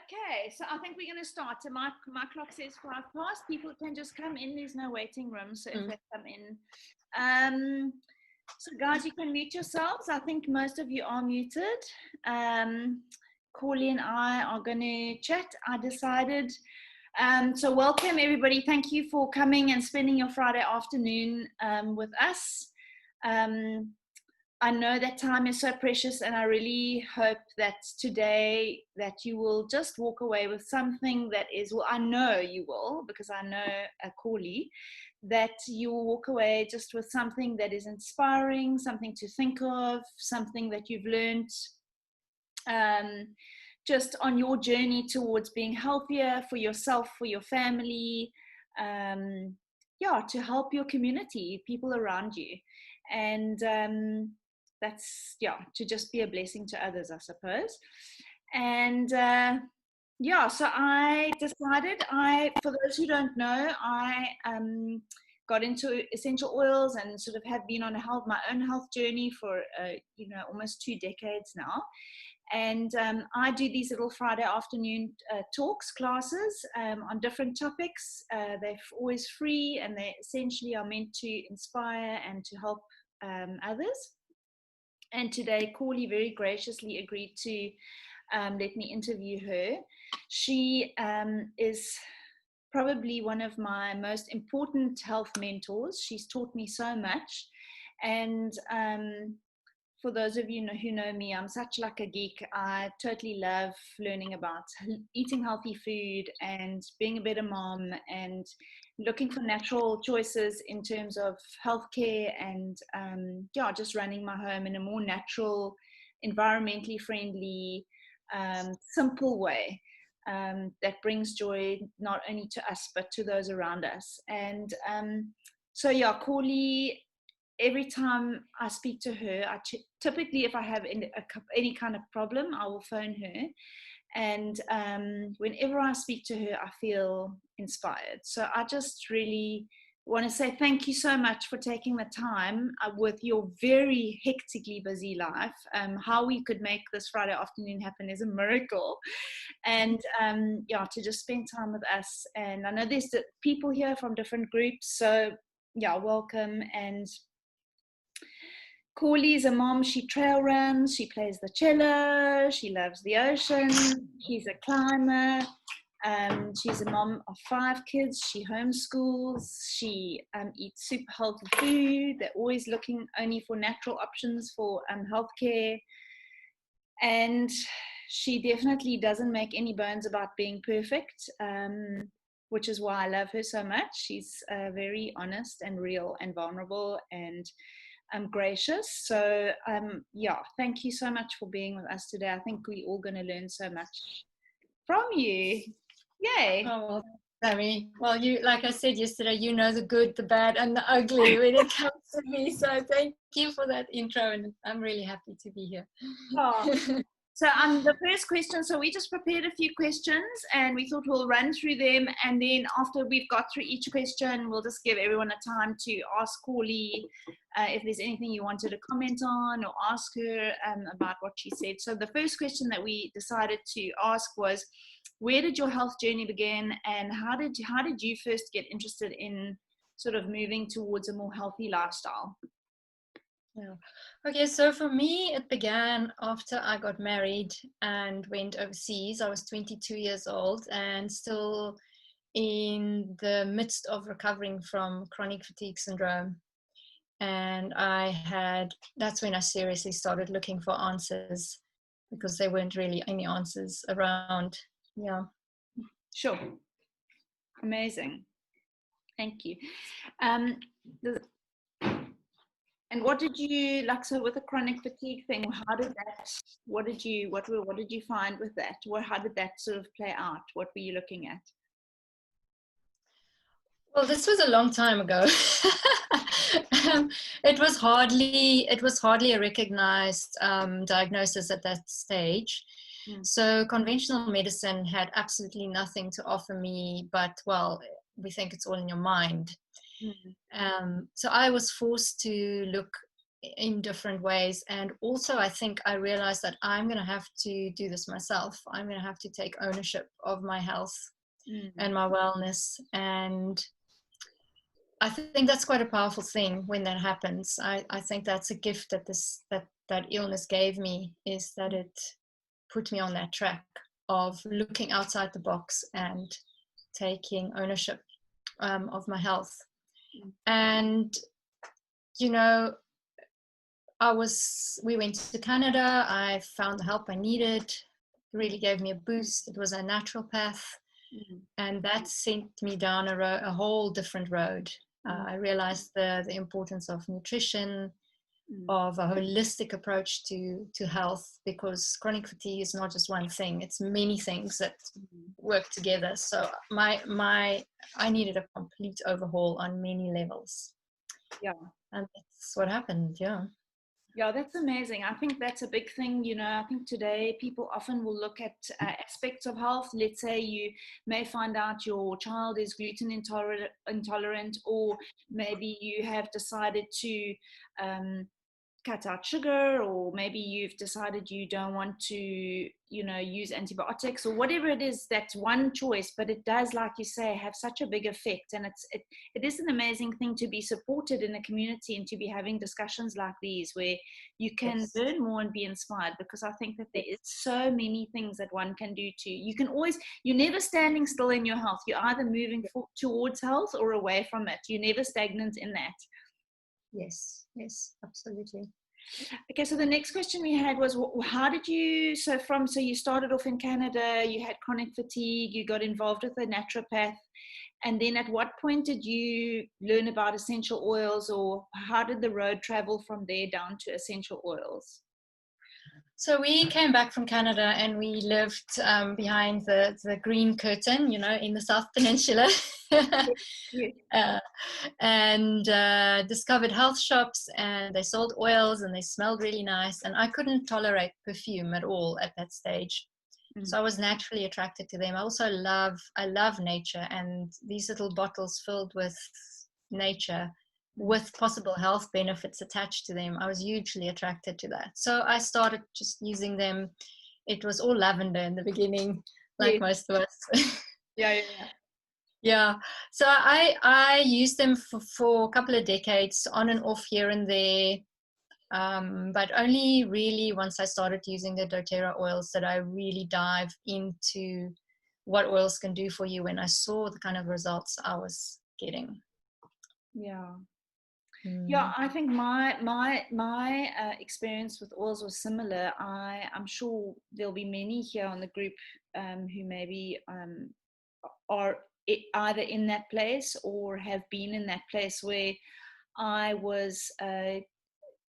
Okay, so I think we're going to start. So my clock says 5 past. People can just come in. There's no waiting room. So if they come in. So guys, you can mute yourselves. I think most of you are muted. Corli and I are going to chat. I decided. So welcome everybody. Thank you for coming and spending your Friday afternoon with us. I know that time is so precious, and I really hope that today that you will just walk away with something that is, well, I know you will, because I know Corli, that you will walk away just with something that is inspiring, something to think of, something that you've learned just on your journey towards being healthier for yourself, for your family, to help your community, people around you. And that's to just be a blessing to others, I suppose. And so I decided, for those who don't know, I got into essential oils and sort of have been on my own health journey for almost 2 decades now. And I do these little Friday afternoon classes on different topics. They're always free, and they essentially are meant to inspire and to help others. And today, Corli very graciously agreed to let me interview her. She is probably one of my most important health mentors. She's taught me so much. And for those of you who know me, I'm such like a geek. I totally love learning about eating healthy food and being a better mom and looking for natural choices in terms of healthcare and just running my home in a more natural, environmentally friendly, simple way that brings joy not only to us but to those around us. And Corli, every time I speak to her, typically if I have any kind of problem, I will phone her. And whenever I speak to her, I feel inspired. So I just really want to say thank you so much for taking the time with your very hectically busy life. How we could make this Friday afternoon happen is a miracle. And to just spend time with us. And I know there's people here from different groups. So welcome. And Corli is a mom. She trail runs, she plays the cello, she loves the ocean, she's a climber, she's a mom of 5 kids, she homeschools, she eats super healthy food. They're always looking only for natural options for healthcare. And she definitely doesn't make any bones about being perfect, which is why I love her so much. She's very honest and real and vulnerable and gracious. So thank you so much for being with us today. I think we're all going to learn so much from you. Yay. Oh, well, Sammy. Well, you, like I said yesterday, you know the good, the bad, and the ugly when it comes to me. So thank you for that intro, and I'm really happy to be here. Oh. So the first question, so we just prepared a few questions and we thought we'll run through them, and then after we've got through each question, we'll just give everyone a time to ask Corli if there's anything you wanted to comment on or ask her about what she said. So the first question that we decided to ask was, where did your health journey begin, and how did you first get interested in sort of moving towards a more healthy lifestyle? Yeah. Okay, so for me, it began after I got married and went overseas. I was 22 years old and still in the midst of recovering from chronic fatigue syndrome. And that's when I seriously started looking for answers, because there weren't really any answers around. Yeah. Sure. Amazing. Thank you. And what did you like? So with the chronic fatigue thing, what did you find with that? How did that sort of play out? What were you looking at? Well, this was a long time ago. It was hardly a recognized diagnosis at that stage. So conventional medicine had absolutely nothing to offer me, but, well, we think it's all in your mind. So I was forced to look in different ways. And also, I think I realized that I'm going to have to do this myself. I'm going to have to take ownership of my health and my wellness. And I think that's quite a powerful thing when that happens. I think that's a gift that that illness gave me, is that it put me on that track of looking outside the box and taking ownership of my health. And, you know, we went to Canada. I found the help I needed. It really gave me a boost. It was a naturopath. And that sent me down a whole different road. I realized the importance of nutrition, of a holistic approach to health, because chronic fatigue is not just one thing, it's many things that work together. So I needed a complete overhaul on many levels. Yeah. And that's what happened. Yeah, that's amazing. I think that's a big thing. You know, I think today people often will look at aspects of health. Let's say you may find out your child is gluten intolerant, or maybe you have decided to cut out sugar, or maybe you've decided you don't want to, you know, use antibiotics, or whatever it is. That's one choice, but it does, like you say, have such a big effect. And it is an amazing thing to be supported in a community and to be having discussions like these where you can learn more and be inspired, because I think that there is so many things that one can do you're never standing still in your health. You're either moving towards health or away from it. You're never stagnant in that. Yes, absolutely. Okay, so the next question we had was, how did you, so you started off in Canada, you had chronic fatigue, you got involved with a naturopath, and then at what point did you learn about essential oils, or how did the road travel from there down to essential oils? So we came back from Canada and we lived behind the green curtain, you know, in the South Peninsula. And discovered health shops, and they sold oils and they smelled really nice. And I couldn't tolerate perfume at all at that stage. So I was naturally attracted to them. I love nature, and these little bottles filled with nature with possible health benefits attached to them, I was hugely attracted to that. So I started just using them. It was all lavender in the beginning, like most of us. Yeah. So I used them for a couple of decades, on and off here and there. But only really once I started using the doTERRA oils that I really dive into what oils can do for you, when I saw the kind of results I was getting. Yeah, I think my experience with oils was similar. I'm sure there'll be many here on the group who maybe are either in that place or have been in that place where I was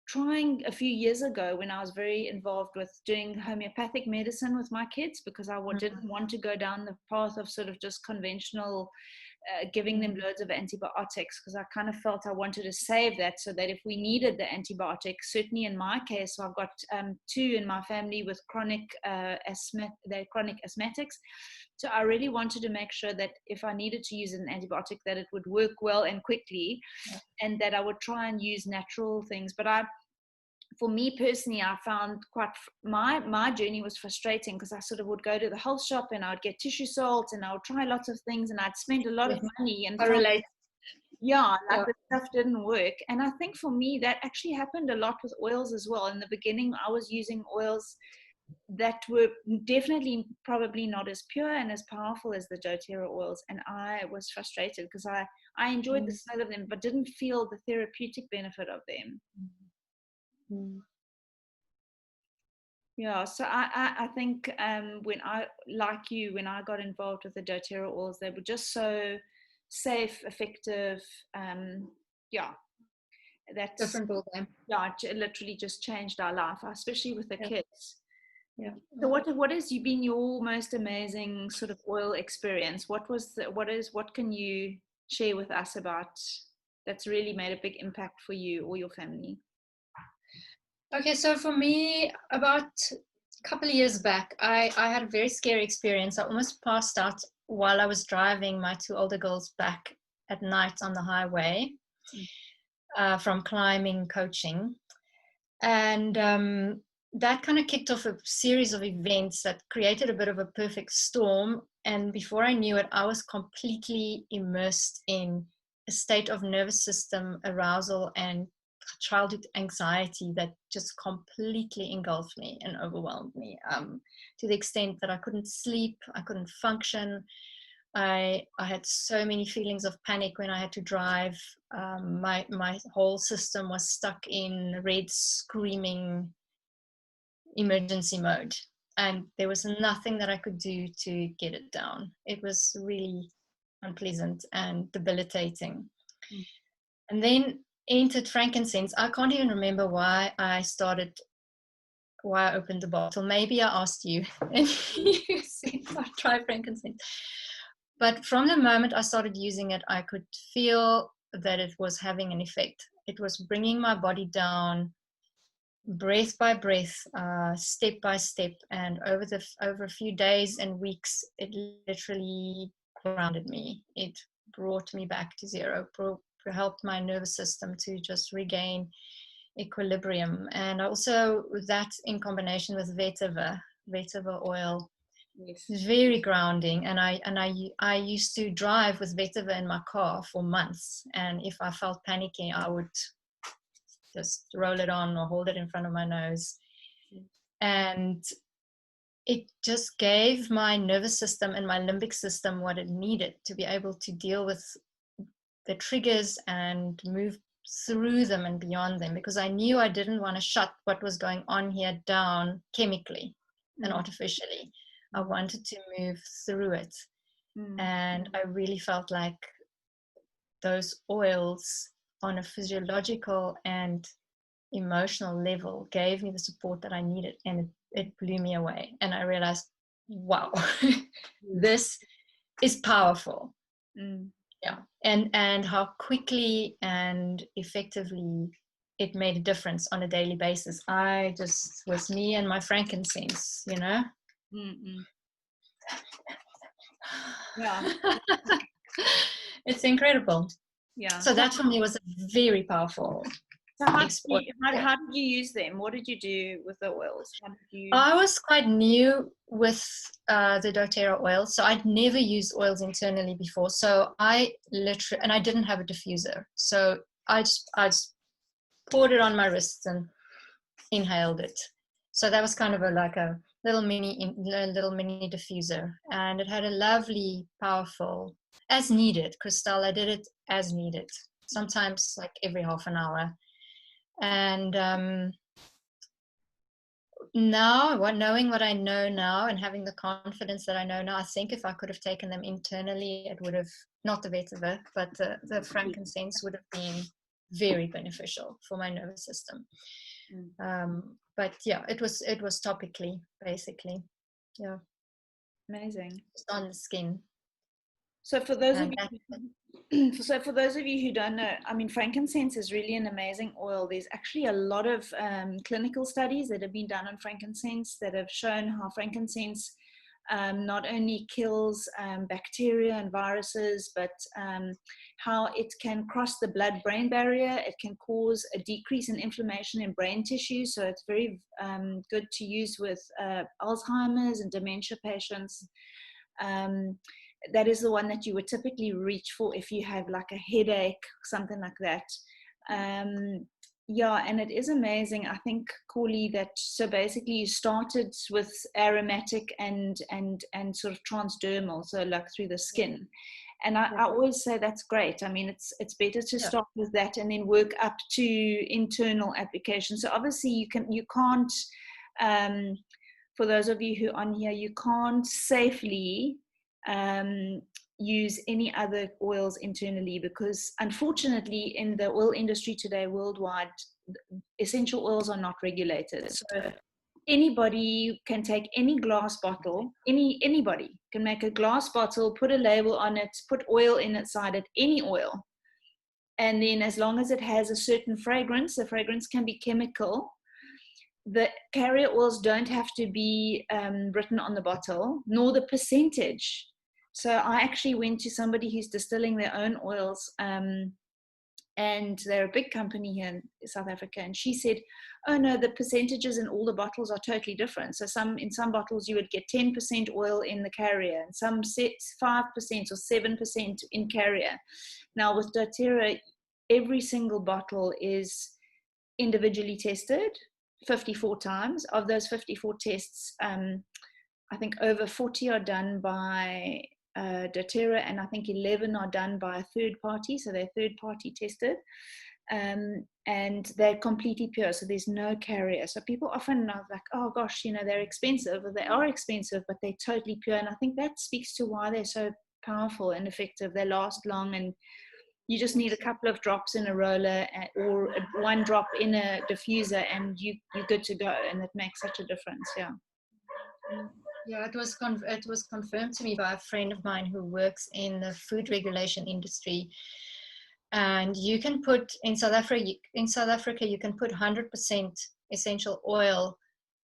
trying a few years ago, when I was very involved with doing homeopathic medicine with my kids, because I didn't want to go down the path of sort of just conventional giving them loads of antibiotics, because I kind of felt I wanted to save that, so that if we needed the antibiotics, certainly in my case, so I've got two in my family with chronic they're chronic asthmatics. So I really wanted to make sure that if I needed to use an antibiotic, that it would work well and quickly, and that I would try and use natural things. But for me personally, I found my journey was frustrating, because I sort of would go to the health shop and I would get tissue salt and I would try lots of things, and I'd spend a lot of money and the stuff didn't work. And I think for me that actually happened a lot with oils as well. In the beginning, I was using oils that were definitely probably not as pure and as powerful as the doTERRA oils, and I was frustrated because I enjoyed the smell of them but didn't feel the therapeutic benefit of them. Yeah, so I think when I got involved with the doTERRA oils, they were just so safe, effective. That's different ballgame. Yeah, it literally just changed our life, especially with the kids. Yeah. So what has been your most amazing sort of oil experience? What can you share with us about that's really made a big impact for you or your family? Okay, so for me, about a couple of years back, I had a very scary experience. I almost passed out while I was driving my two older girls back at night on the highway from climbing coaching. And that kind of kicked off a series of events that created a bit of a perfect storm. And before I knew it, I was completely immersed in a state of nervous system arousal and childhood anxiety that just completely engulfed me and overwhelmed me, to the extent that I couldn't sleep, I couldn't function. I had so many feelings of panic when I had to drive. My whole system was stuck in red screaming emergency mode, and there was nothing that I could do to get it down. It was really unpleasant and debilitating. Mm. And then entered frankincense. I can't even remember why I opened the bottle. Maybe I asked you and you said try frankincense. But from the moment I started using it, I could feel that it was having an effect. It was bringing my body down breath by breath, step by step, and over a few days and weeks, it literally grounded me. It brought me back to zero, helped my nervous system to just regain equilibrium. And also that in combination with vetiver oil, Yes. very grounding. And I used to drive with vetiver in my car for months, and if I felt panicky, I would just roll it on or hold it in front of my nose. And it just gave my nervous system and my limbic system what it needed to be able to deal with the triggers and move through them and beyond them, because I knew I didn't want to shut what was going on here down chemically and artificially. I wanted to move through it. And I really felt like those oils on a physiological and emotional level gave me the support that I needed, and it blew me away. And I realized, wow, this is powerful. Yeah. And how quickly and effectively it made a difference on a daily basis. I just was me and my frankincense, you know. Yeah. It's incredible. Yeah. So that for me was a very powerful. So how did you use them? What did you do with the oils? I was quite new with the doTERRA oil, so I'd never used oils internally before. So I literally, and I didn't have a diffuser, so I just poured it on my wrists and inhaled it. So that was kind of like a little mini diffuser, and it had a lovely, powerful, as needed. Christelle, I did it as needed, sometimes like every half an hour. And now, knowing what I know now and having the confidence that I know now, I think if I could have taken them internally, it would have, not the vetiver, but the frankincense would have been very beneficial for my nervous system. But yeah, it was topically, basically. Yeah. Amazing. Just on the skin. So for those of you who don't know, I mean, frankincense is really an amazing oil. There's actually a lot of clinical studies that have been done on frankincense that have shown how frankincense not only kills bacteria and viruses, but how it can cross the blood-brain barrier. It can cause a decrease in inflammation in brain tissue. So it's very good to use with Alzheimer's and dementia patients. That is the one that you would typically reach for if you have like a headache, something like that. Yeah, and it is amazing. I think, Corli, that so basically you started with aromatic and sort of transdermal, so like through the skin. And I always say that's great. I mean, it's better to start with that and then work up to internal application. So obviously you can't, for those of you who are on here, you can't safely use any other oils internally, because unfortunately in the oil industry today worldwide, essential oils are not regulated. So anybody can take any glass bottle, anybody can make a glass bottle, put a label on it, put oil inside it, any oil, and then as long as it has a certain fragrance, the fragrance can be chemical. The carrier oils don't have to be written on the bottle, nor the percentage. So I actually went to somebody who's distilling their own oils and they're a big company here in South Africa. And she said, oh no, the percentages in all the bottles are totally different. So in some bottles you would get 10% oil in the carrier, and some 5% or 7% in carrier. Now with doTERRA, every single bottle is individually tested 54 times. Of those 54 tests, I think over 40 are done by doTERRA, and I think 11 are done by a third party, so they're third party tested, and they're completely pure, so there's no carrier. So people often are like, oh gosh, they're expensive. They are expensive, but they're totally pure, and I think that speaks to why they're so powerful and effective. They last long, and you just need a couple of drops in a roller or one drop in a diffuser, and you're good to go, and it makes such a difference. Yeah, it was confirmed to me by a friend of mine who works in the food regulation industry. And you can put in South Africa, you can put 100% essential oil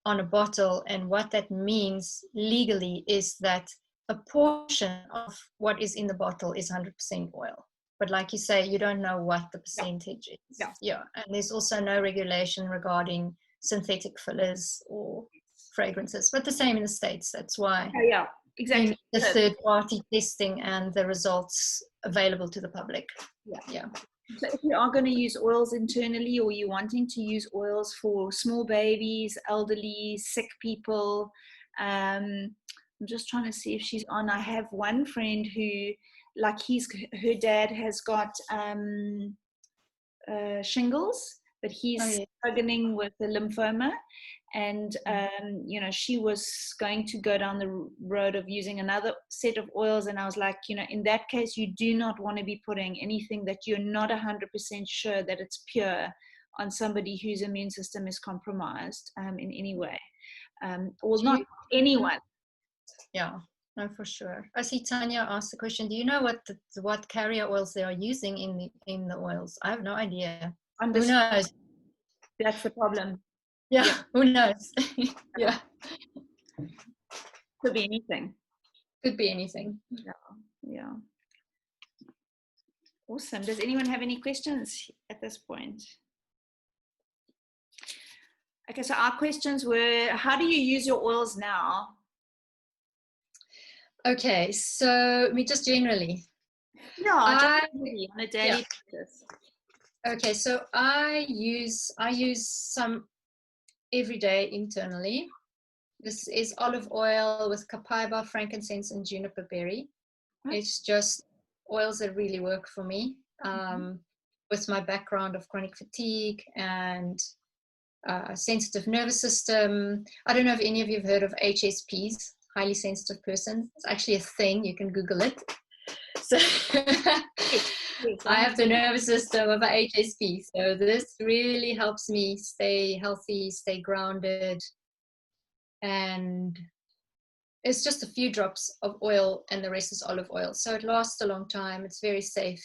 on a bottle, and what that means legally is that a portion of what is in the bottle is 100% oil. But like you say, you don't know what the percentage is. Yeah, and there's also no regulation regarding synthetic fillers or fragrances, but the same in the States. That's why exactly the third party testing and the results available to the public. So if you are going to use oils internally, or you're wanting to use oils for small babies, elderly, sick people, I'm just trying to see if she's on. I have one friend who, like, her dad has got shingles, but he's struggling with the lymphoma, and she was going to go down the road of using another set of oils, and I was like, in that case, you do not want to be putting anything that you're not 100% sure that it's pure on somebody whose immune system is compromised in any way, or not anyone. Yeah, no, for sure. I see Tanya asked the question, do you know what carrier oils they are using in the oils? I have no idea. Who knows? That's the problem. Yeah. Who knows? Yeah. Could be anything. Could be anything. Yeah. Awesome. Does anyone have any questions at this point? Okay, so our questions were, how do you use your oils now? Okay, so just generally. On a daily basis. Okay, so I use some every day internally. This is olive oil with copaiba, frankincense, and juniper berry. It's just oils that really work for me. With my background of chronic fatigue and sensitive nervous system. I don't know if any of you have heard of HSPs, highly sensitive person. It's actually a thing. You can Google it. So I have the nervous system of an HSP. So this really helps me stay healthy, stay grounded. And it's just a few drops of oil and the rest is olive oil. So it lasts a long time. It's very safe.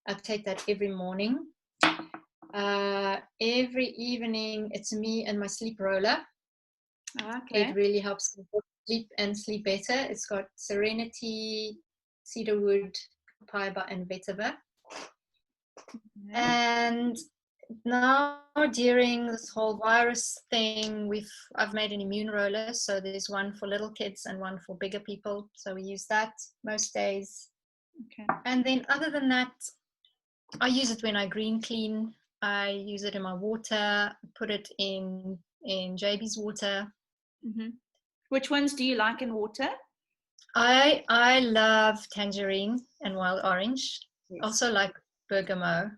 I take that every morning. Every evening, it's me and my sleep roller. Okay. It really helps me sleep and sleep better. It's got serenity, cedarwood, copaiba, and vetiver. And now during this whole virus thing, I've made an immune roller. So there's one for little kids and one for bigger people. So we use that most days. Okay. And then other than that, I use it when I green clean. I use it in my water, put it in JB's water. Mm-hmm. Which ones do you like in water? I love tangerine and wild orange. Yes. Also like bergamot.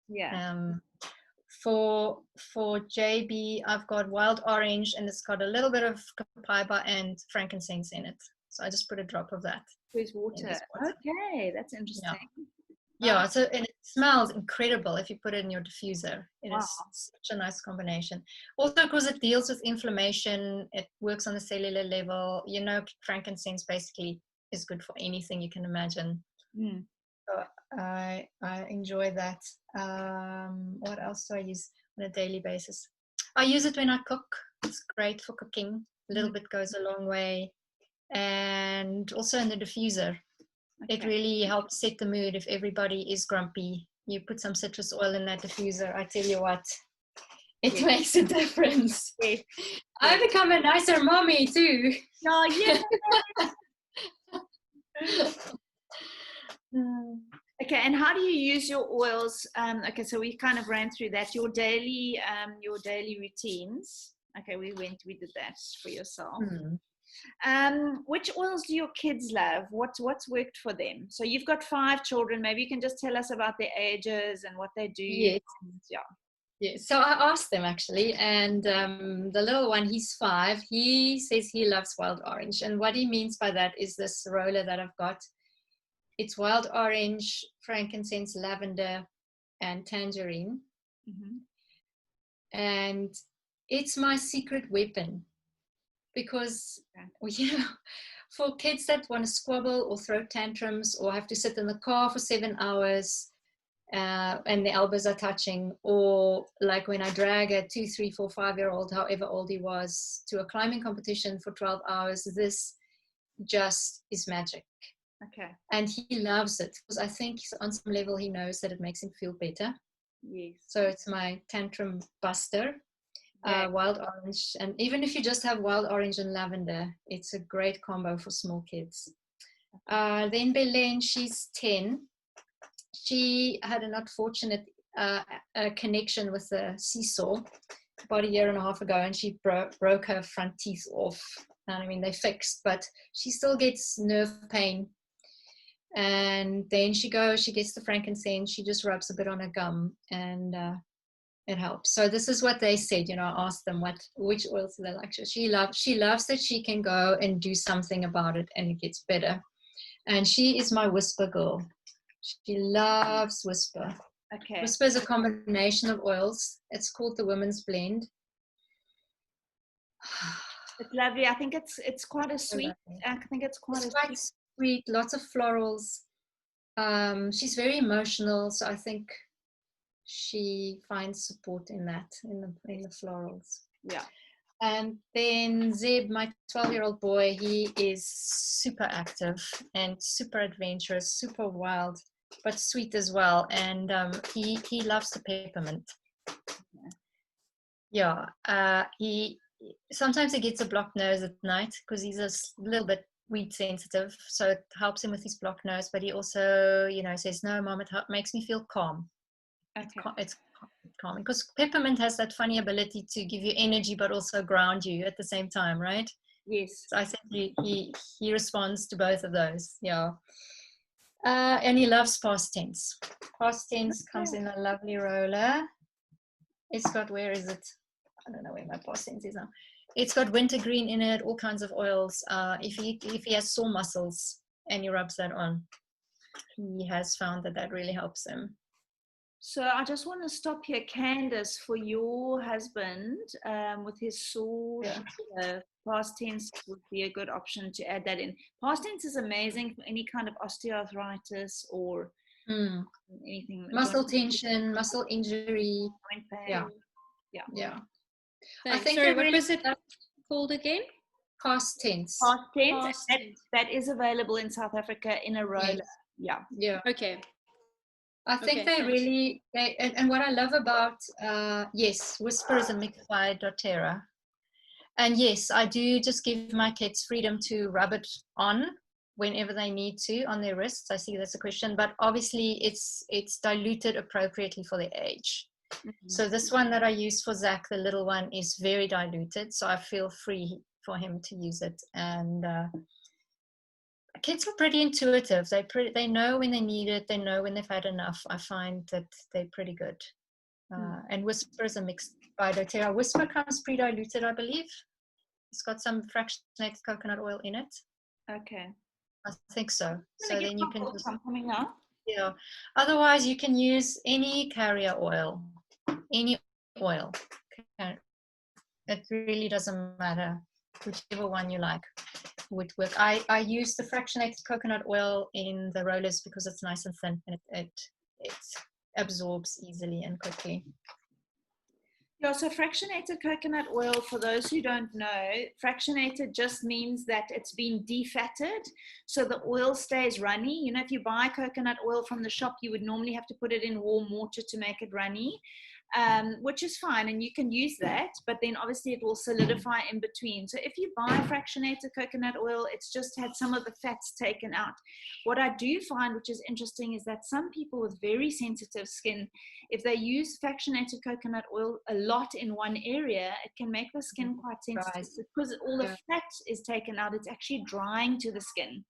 Yeah. For JB, I've got wild orange, and it's got a little bit of copaiba and frankincense in it. So I just put a drop of that. With water. Okay, that's interesting. Yeah, so and it smells incredible if you put it in your diffuser. It is such a nice combination. Also, because it deals with inflammation, it works on the cellular level. Frankincense basically is good for anything you can imagine. So I enjoy that. What else do I use on a daily basis? I use it when I cook. It's great for cooking. A little bit goes a long way. And also in the diffuser. Okay. It really helps set the mood if everybody is grumpy you put some citrus oil in that diffuser, I tell you what, it Yes. makes a difference. Yes. I become a nicer mommy too. Oh, yeah. Okay, and how do you use your oils? Okay, so we kind of ran through that. Your daily routines. Okay, we did that for yourself. Which oils do your kids love? What's worked for them? So you've got 5 children. Maybe you can just tell us about their ages and what they do. Yes. Yeah. Yeah. So I asked them actually, and the little one, he's 5. He says he loves wild orange, and what he means by that is this roller that I've got. It's wild orange, frankincense, lavender, and tangerine. Mm-hmm. And it's my secret weapon because, you know, for kids that want to squabble or throw tantrums or have to sit in the car for 7 hours and the elbows are touching, or like when I drag a 2, 3, 4, 5-year-old, however old he was, to a climbing competition for 12 hours, this just is magic. Okay. And he loves it because I think on some level he knows that it makes him feel better. Yes. So it's my tantrum buster, wild orange. And even if you just have wild orange and lavender, it's a great combo for small kids. Then Belen, she's 10. She had an unfortunate connection with the seesaw about 1.5 years ago, and she broke her front teeth off. And I mean, they fixed, but she still gets nerve pain. And then she gets the frankincense, she just rubs a bit on her gum, and it helps. So this is what they said, you know, I asked them which oils do they like. She loves that she can go and do something about it and it gets better. And she is my whisper girl. She loves whisper. Okay. Whisper is a combination of oils. It's called the Women's Blend. It's lovely. I think it's quite a sweet. I think it's quite sweet, lots of florals. She's very emotional, so I think she finds support in that, in the florals. Yeah. And then Zeb, my 12-year-old boy, he is super active and super adventurous, super wild, but sweet as well. And he loves the peppermint. Yeah. He sometimes he gets a blocked nose at night because he's a little bit weed sensitive, so it helps him with his blocked nose. But he also, you know, says, "No, Mom, it makes me feel calm." Okay. It's calming because peppermint has that funny ability to give you energy but also ground you at the same time, right? Yes. So I think he responds to both of those. Yeah. And he loves past tense. Past tense comes in a lovely roller. It's got, where is it? I don't know where my past tense is now. It's got wintergreen in it, all kinds of oils. If he has sore muscles and he rubs that on, he has found that really helps him. So I just want to stop here, Candace, for your husband with his sore shoulder. Past tense would be a good option to add that in. Past tense is amazing for any kind of osteoarthritis or anything. Muscle tension, muscle injury. Joint pain. Yeah. I think sorry, what was it called again? Past tense. Past tense. That is available in South Africa in a roller. Yes. Yeah. Okay. I think and what I love about, Whisper is a mix by doTERRA. And yes, I do just give my kids freedom to rub it on whenever they need to on their wrists. I see that's a question, but obviously it's diluted appropriately for their age. Mm-hmm. So this one that I use for Zach, the little one, is very diluted, so I feel free for him to use it. And kids are pretty intuitive. They know when they need it. They know when they've had enough. I find that they're pretty good. And Whisper is a mix by doTERRA. Whisper comes pre-diluted, I believe. It's got some fractionated coconut oil in it. Okay. I think so. So then you can just coming up. Yeah. Otherwise, you can use any carrier oil, any oil. It really doesn't matter. Whichever one you like would work. I use the fractionated coconut oil in the rollers because it's nice and thin and it absorbs easily and quickly. Yeah, so fractionated coconut oil, for those who don't know, fractionated just means that it's been defatted, so the oil stays runny. You know, if you buy coconut oil from the shop, you would normally have to put it in warm water to make it runny, which is fine, and you can use that, but then obviously it will solidify in between. So if you buy fractionated coconut oil, it's just had some of the fats taken out. What I do find, which is interesting, is that some people with very sensitive skin, if they use fractionated coconut oil a lot in one area, it can make the skin quite sensitive because all the fat is taken out. It's actually drying to the skin.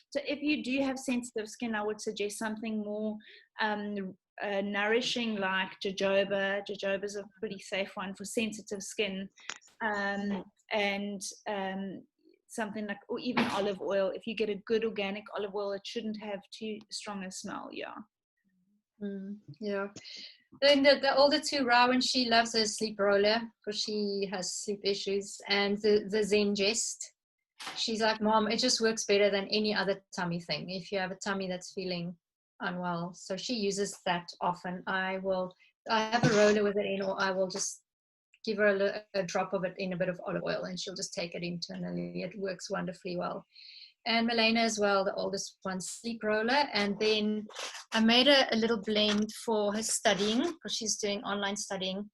So if you do have sensitive skin, I would suggest something more nourishing like jojoba. Jojoba is a pretty safe one for sensitive skin, and something like, or even olive oil. If you get a good organic olive oil, it shouldn't have too strong a smell. Yeah. Then the older two, Rowan, she loves her sleep roller because she has sleep issues, and the Zengest. She's like, Mom, it just works better than any other tummy thing if you have a tummy that's feeling unwell. So she uses that often. I have a roller with it in, or I will just give her a drop of it in a bit of olive oil, and she'll just take it internally. It works wonderfully well. And Milena as well, the oldest one, sleep roller. And then I made a little blend for her studying because she's doing online studying.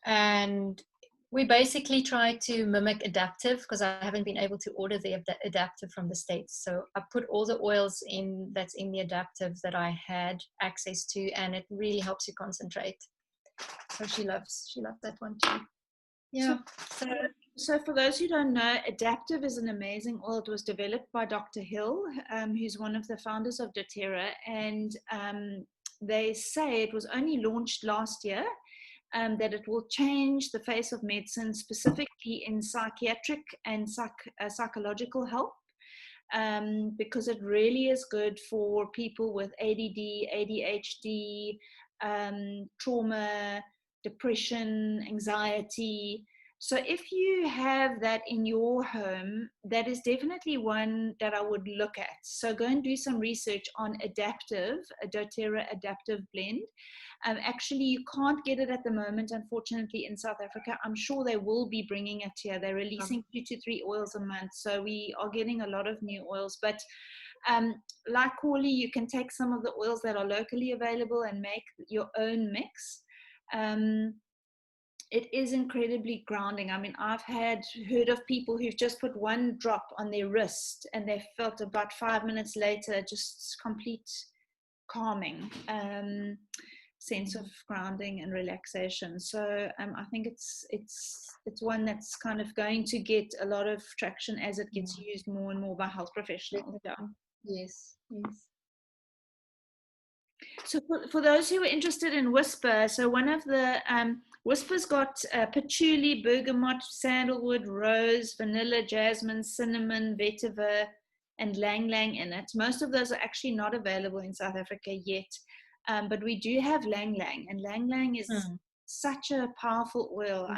And we basically try to mimic adaptive because I haven't been able to order the adaptive from the States. So I put all the oils in that's in the adaptive that I had access to, and it really helps you concentrate. So she loves that one too. Yeah. So for those who don't know, Adaptive is an amazing oil. It was developed by Dr. Hill, who's one of the founders of doTERRA, and they say it was only launched last year, that it will change the face of medicine, specifically in psychiatric and psychological health, because it really is good for people with ADD, ADHD, trauma, depression, anxiety. So if you have that in your home, that is definitely one that I would look at. So go and do some research on Adaptive, a doTERRA Adaptive blend. Actually, you can't get it at the moment, unfortunately, in South Africa. I'm sure they will be bringing it here. They're releasing 2 to 3 oils a month. So we are getting a lot of new oils. But like Corli, you can take some of the oils that are locally available and make your own mix. It is incredibly grounding. I mean, I've heard of people who've just put one drop on their wrist and they felt about 5 minutes later just complete calming sense of grounding and relaxation. So I think it's one that's kind of going to get a lot of traction as it gets used more and more by health professionals. Yeah. Yes. So for those who are interested in Whisper, so one of the Whisper's got patchouli, bergamot, sandalwood, rose, vanilla, jasmine, cinnamon, vetiver, and lang lang in it. Most of those are actually not available in South Africa yet, but we do have lang lang, and lang lang is such a powerful oil.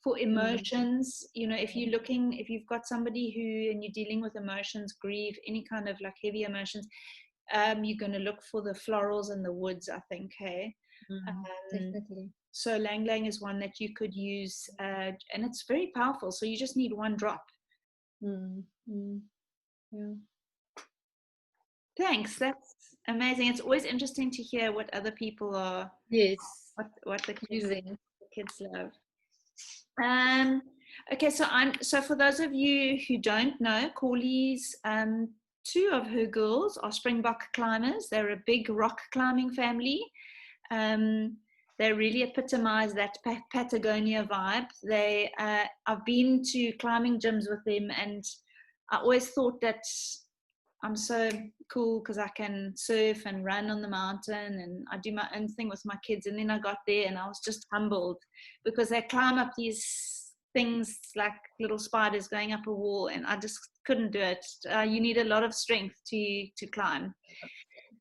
For emotions, you know, if you've got somebody who, and you're dealing with emotions, grief, any kind of like heavy emotions, you're going to look for the florals and the woods, I think. Definitely. So lang lang is one that you could use, and it's very powerful. So you just need one drop. Yeah. Thanks. That's amazing. It's always interesting to hear what other people are. Yes. What the kids love. Okay, so for those of you who don't know, Corli's 2 of her girls are Springbok climbers. They're a big rock climbing family. They really epitomize that Patagonia vibe. I've been to climbing gyms with them, and I always thought that I'm so cool because I can surf and run on the mountain, and I do my own thing with my kids. And then I got there and I was just humbled because they climb up these things like little spiders going up a wall, and I just couldn't do it. You need a lot of strength to climb.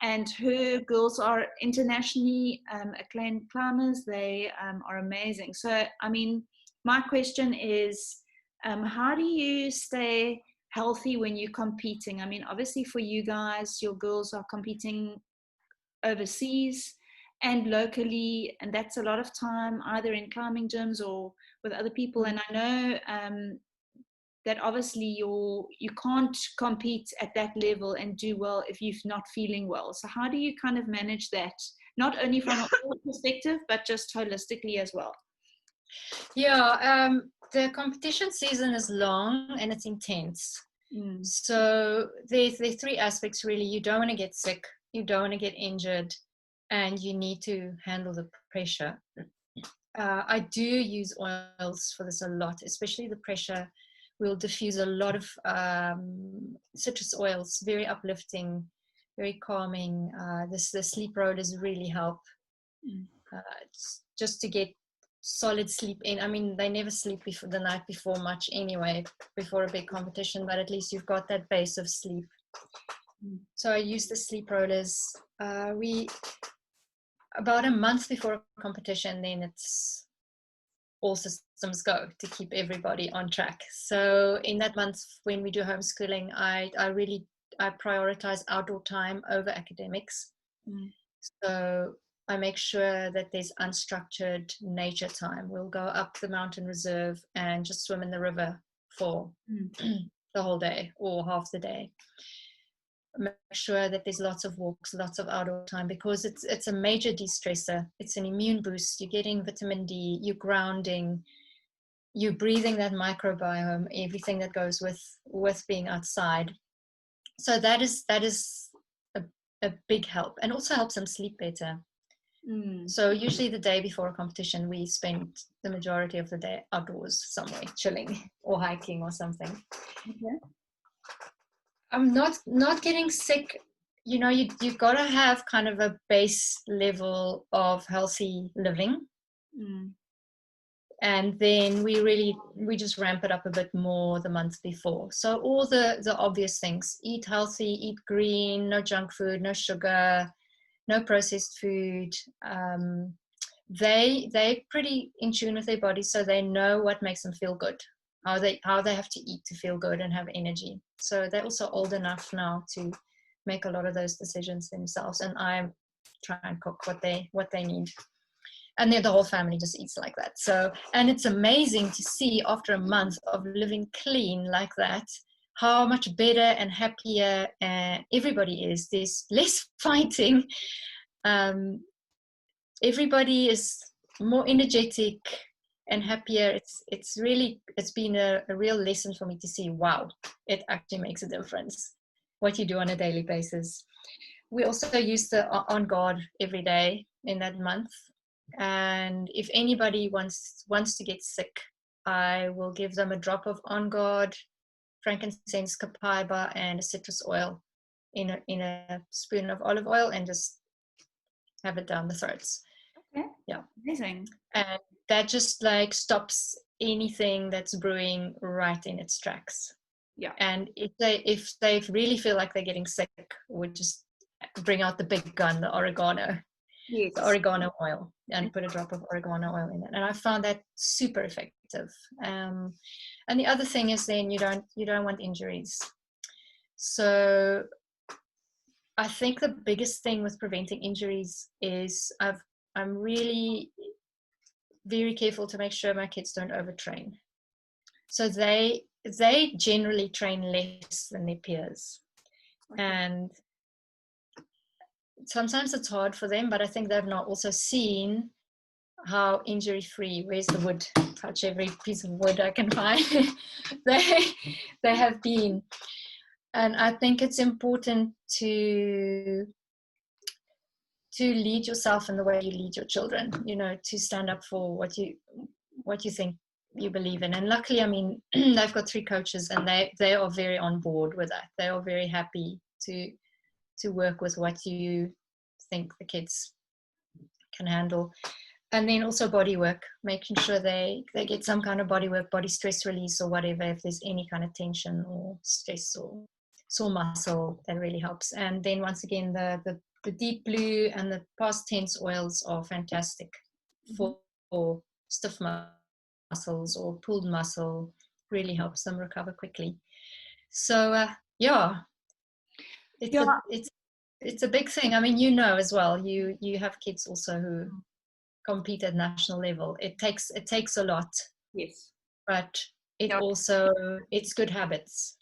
And her girls are internationally acclaimed climbers. They are amazing. So, I mean, my question is, how do you stay healthy when you're competing? I mean, obviously for you guys, your girls are competing overseas, and locally, and that's a lot of time either in climbing gyms or with other people. And I know that obviously you can't compete at that level and do well if you're not feeling well. So how do you kind of manage that, not only from a perspective but just holistically as well? Yeah, the competition season is long and it's intense. So there's three aspects really. You don't want to get sick, you don't want to get injured, and you need to handle the pressure. I do use oils for this a lot, especially the pressure. We'll diffuse a lot of citrus oils, very uplifting, very calming. The sleep rollers really help just to get solid sleep in. I mean, they never sleep before the night before much anyway, before a big competition, but at least you've got that base of sleep. So I use the sleep rollers. We about a month before a competition, then it's all systems go to keep everybody on track. So in that month when we do homeschooling, I prioritize outdoor time over academics. So I make sure that there's unstructured nature time. We'll go up the mountain reserve and just swim in the river for the whole day or half the day. Make sure that there's lots of walks, lots of outdoor time, because it's a major de-stressor. It's an immune boost. You're getting vitamin D, you're grounding, you're breathing that microbiome, everything that goes with being outside. So that is a big help, and also helps them sleep better. So usually the day before a competition, we spend the majority of the day outdoors somewhere, chilling or hiking or something. Okay. I'm not getting sick. You know, you got to have kind of a base level of healthy living. And then we just ramp it up a bit more the month before. So all the obvious things: eat healthy, eat green, no junk food, no sugar, no processed food. They're pretty in tune with their bodies, so they know what makes them feel good, how they have to eat to feel good and have energy. So they're also old enough now to make a lot of those decisions themselves, and I try and cook what they need. And then the whole family just eats like that. So, and it's amazing to see after a month of living clean like that, how much better and happier everybody is. There's less fighting. Everybody is more energetic and happier. It's been a real lesson for me to see, wow, it actually makes a difference what you do on a daily basis. We also use the On Guard every day in that month. And if anybody wants to get sick, I will give them a drop of On Guard, frankincense, copaiba, and a citrus oil in a spoon of olive oil, and just have it down the throats. Okay. Yeah. Amazing. And that just like stops anything that's brewing right in its tracks. Yeah. And if they really feel like they're getting sick, we just bring out the big gun, the oregano. Yes. The oregano oil, and put a drop of oregano oil in it, and I found that super effective. And the other thing is, then you don't want injuries. So I think the biggest thing with preventing injuries is I'm really very careful to make sure my kids don't overtrain. So they generally train less than their peers. Okay. And sometimes it's hard for them, but I think they've not also seen how injury-free, where's the wood, touch every piece of wood I can find, they have been. And I think it's important to lead yourself in the way you lead your children, you know, to stand up for what you think you believe in. And luckily, I mean, they've got 3 coaches, and they are very on board with that. They are very happy to work with what you think the kids can handle. And then also body work, making sure they get some kind of body work, body stress release or whatever, if there's any kind of tension or stress or sore muscle, that really helps. And then once again, the deep blue and the past tense oils are fantastic for stiff muscles or pulled muscle, really helps them recover quickly. So it's a big thing. I mean, you know as well, you have kids also who compete at national level. It takes a lot. Yes. But it's good habits.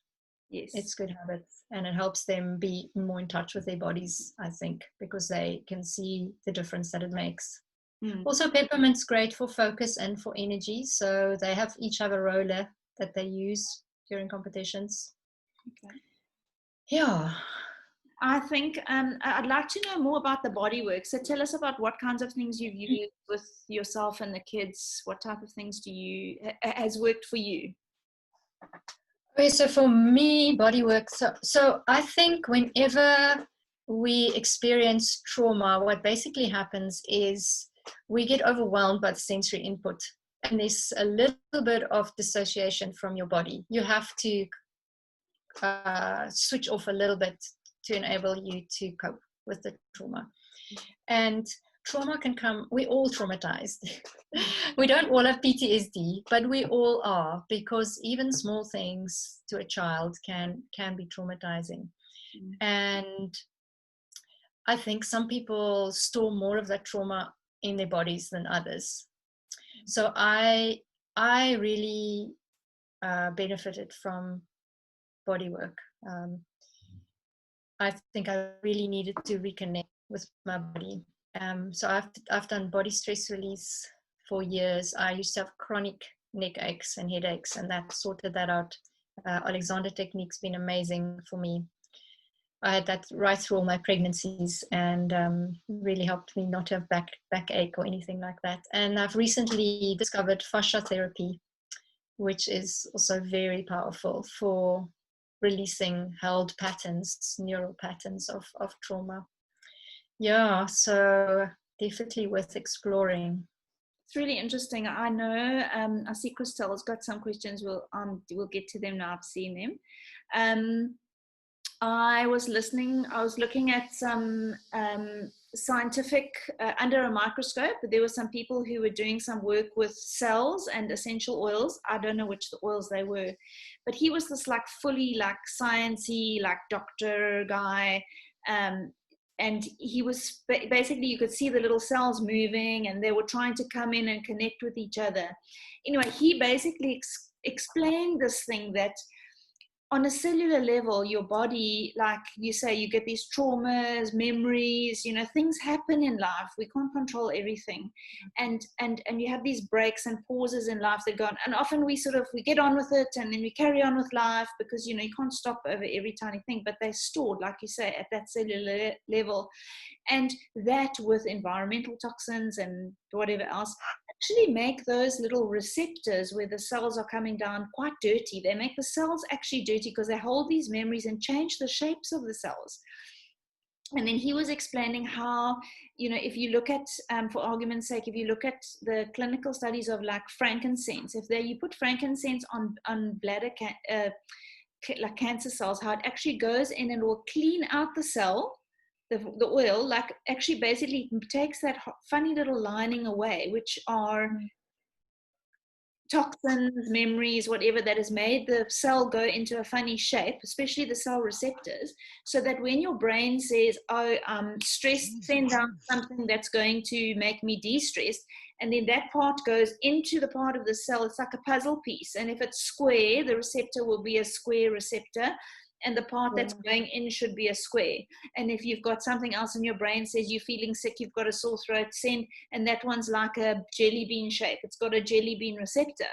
Yes. It's good habits, and it helps them be more in touch with their bodies, I think, because they can see the difference that it makes. Also, peppermint's great for focus and for energy. So they each have a roller that they use during competitions. Okay. Yeah. I think I'd like to know more about the body work. So tell us about what kinds of things you've used with yourself and the kids. What type of things has worked for you? Okay, so for me, body work. So I think whenever we experience trauma, what basically happens is we get overwhelmed by the sensory input, and there's a little bit of dissociation from your body. You have to switch off a little bit to enable you to cope with the trauma. And trauma can come, we're all traumatized. We don't all have PTSD, but we all are, because even small things to a child can be traumatizing. And I think some people store more of that trauma in their bodies than others. So I really benefited from body work. I think I really needed to reconnect with my body. So I've done body stress release for years. I used to have chronic neck aches and headaches, and that sorted that out. Alexander technique's been amazing for me. I had that right through all my pregnancies, and really helped me not to have backache or anything like that. And I've recently discovered fascia therapy, which is also very powerful for releasing held patterns, neural patterns of trauma. Yeah, so definitely worth exploring. It's really interesting. I know I see Christelle's got some questions. We'll get to them now. I've seen them. I was looking at some scientific, under a microscope, there were some people who were doing some work with cells and essential oils. I don't know which the oils they were, but he was this like fully like sciencey, like doctor guy. And he was basically, you could see the little cells moving, and they were trying to come in and connect with each other. Anyway, he basically explained this thing that on a cellular level, your body, like you say, you get these traumas, memories, things happen in life. We can't control everything. And you have these breaks and pauses in life that go on. And often we get on with it, and then we carry on with life, because, you can't stop over every tiny thing, but they're stored, like you say, at that cellular level. And that, with environmental toxins and whatever else, actually make those little receptors where the cells are coming down quite dirty. They make the cells actually dirty because they hold these memories and change the shapes of the cells. And then he was explaining how, if you look at, for argument's sake, if you look at the clinical studies of like frankincense, you put frankincense on bladder like cancer cells, how it actually goes in and will clean out the cell, the oil, like actually basically takes that funny little lining away, which are toxins, memories, whatever, that has made the cell go into a funny shape, especially the cell receptors, so that when your brain says, oh, stressed, send out something that's going to make me de-stressed, and then that part goes into the part of the cell. It's like a puzzle piece, and if it's square, the receptor will be a square receptor, and the part that's going in should be a square. And if you've got something else in your brain, says you're feeling sick, you've got a sore throat, send, and that one's like a jelly bean shape. It's got a jelly bean receptor.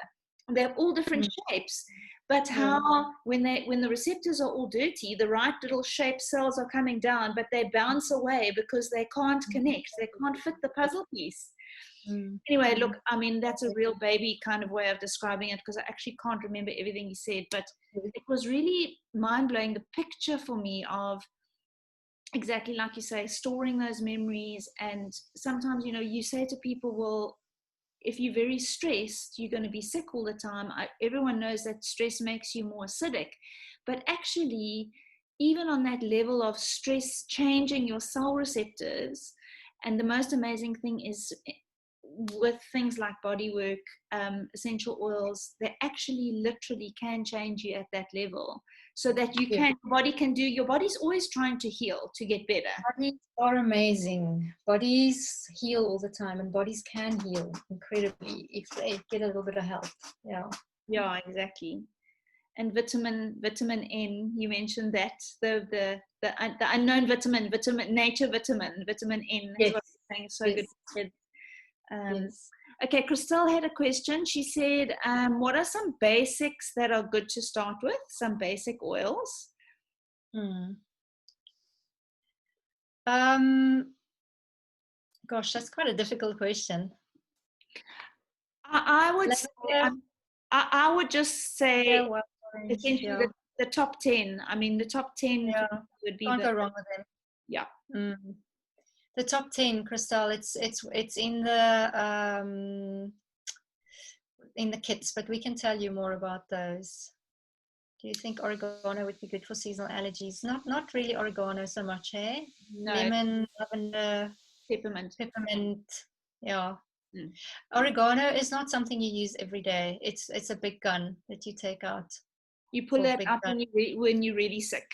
They have all different shapes. But how, when the receptors are all dirty, the right little shaped cells are coming down, but they bounce away because they can't connect. They can't fit the puzzle piece. Anyway, look, I mean, that's a real baby kind of way of describing it, because I actually can't remember everything he said, but it was really mind-blowing, the picture for me of exactly like you say, storing those memories. And sometimes, you say to people, well, if you're very stressed, you're going to be sick all the time. Everyone knows that stress makes you more acidic, but actually, even on that level of stress changing your cell receptors, and the most amazing thing is, with things like body work, essential oils, they actually literally can change you at that level, so that you can, your body can do, your body's always trying to heal, to get better. Bodies are amazing. Bodies heal all the time, and bodies can heal incredibly if they get a little bit of help. Yeah, exactly. And vitamin N, you mentioned that, the unknown vitamin nature vitamin N is what I'm saying. So good. Okay, Christelle had a question. She said, what are some basics that are good to start with? Some basic oils? Gosh, that's quite a difficult question. I would say, I would just say essentially the top 10. I mean, the top 10 would be can't go wrong with them. Yeah. The top 10, Christelle, it's in the kits, but we can tell you more about those. Do you think oregano would be good for seasonal allergies? Not really oregano so much, eh? No. Lemon, lavender, peppermint. Yeah. Oregano is not something you use every day. It's a big gun that you take out. You pull that out when you're really sick.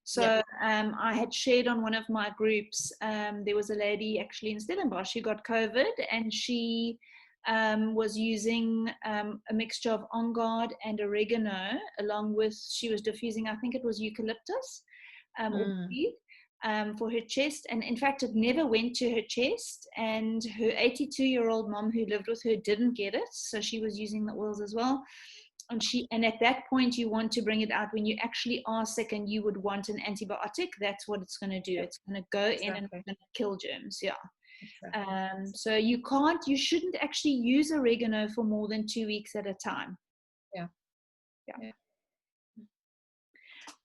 So I had shared on one of my groups, there was a lady actually in Stellenbosch who got COVID, and she was using a mixture of On Guard and oregano, along with, she was diffusing, I think it was eucalyptus or weed, for her chest. And in fact, it never went to her chest, and her 82-year-old mom who lived with her didn't get it, so she was using the oils as well. And at that point, you want to bring it out when you actually are sick and you would want an antibiotic. That's what it's going to do. It's going to go in and it's going to kill germs. So you shouldn't actually use oregano for more than 2 weeks at a time.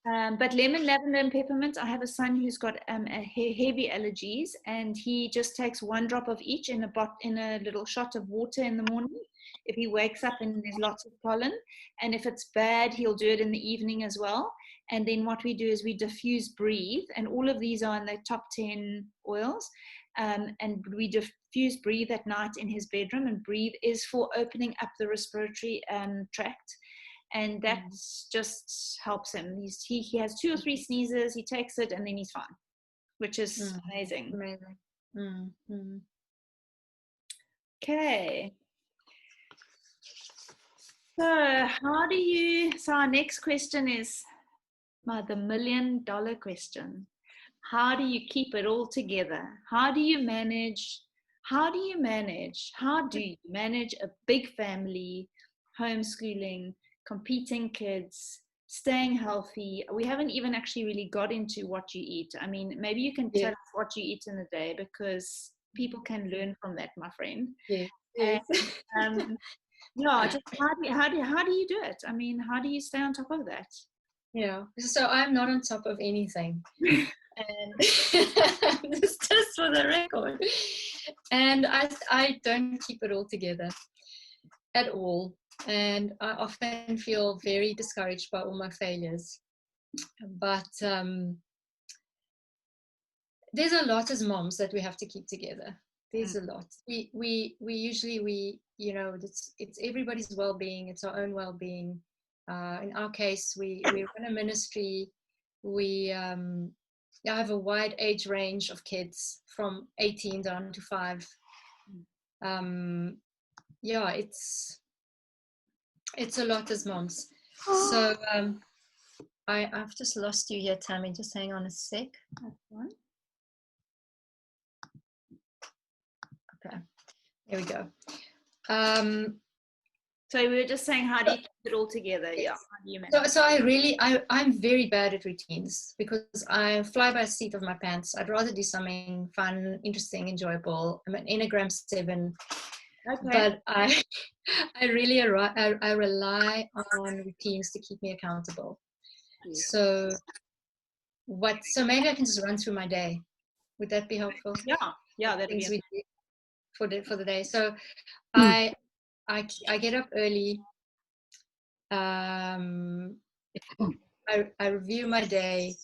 But lemon, lavender, and peppermint, I have a son who's got heavy allergies, and he just takes 1 drop of each in a little shot of water in the morning if he wakes up and there's lots of pollen. And if it's bad, he'll do it in the evening as well. And then what we do is we diffuse breathe, and all of these are in the top 10 oils. And we diffuse breathe at night in his bedroom, and breathe is for opening up the respiratory tract. And that just helps him. He has 2 or 3 sneezes, he takes it, and then he's fine, which is amazing. Okay. So our next question is the $1 million question. How do you keep it all together? How do you manage a big family, homeschooling, competing kids, staying healthy? We haven't even actually really got into what you eat. I mean, maybe you can tell us what you eat in a day, because people can learn from that, my friend. And, just how do you do it? I mean, how do you stay on top of that? So I'm not on top of anything. And this just for the record. And I don't keep it all together at all. And I often feel very discouraged by all my failures. But there's a lot as moms that we have to keep together. There's a lot. We usually it's everybody's well-being. It's our own well-being. In our case, we run a ministry. I have a wide age range of kids from 18 down to 5. It's a lot as moms. So I've just lost you here, Tammy. Just hang on a sec. Okay, here we go. So we were just saying, how do you keep it all together? Yes. How do you manage? So I'm very bad at routines, because I fly by the seat of my pants. I'd rather do something fun, interesting, enjoyable. I'm an Enneagram 7. Okay. But I really I rely on routines to keep me accountable. So maybe I can just run through my day. Would that be helpful? Yeah, that'd be we do for the day. So I get up early. I review my day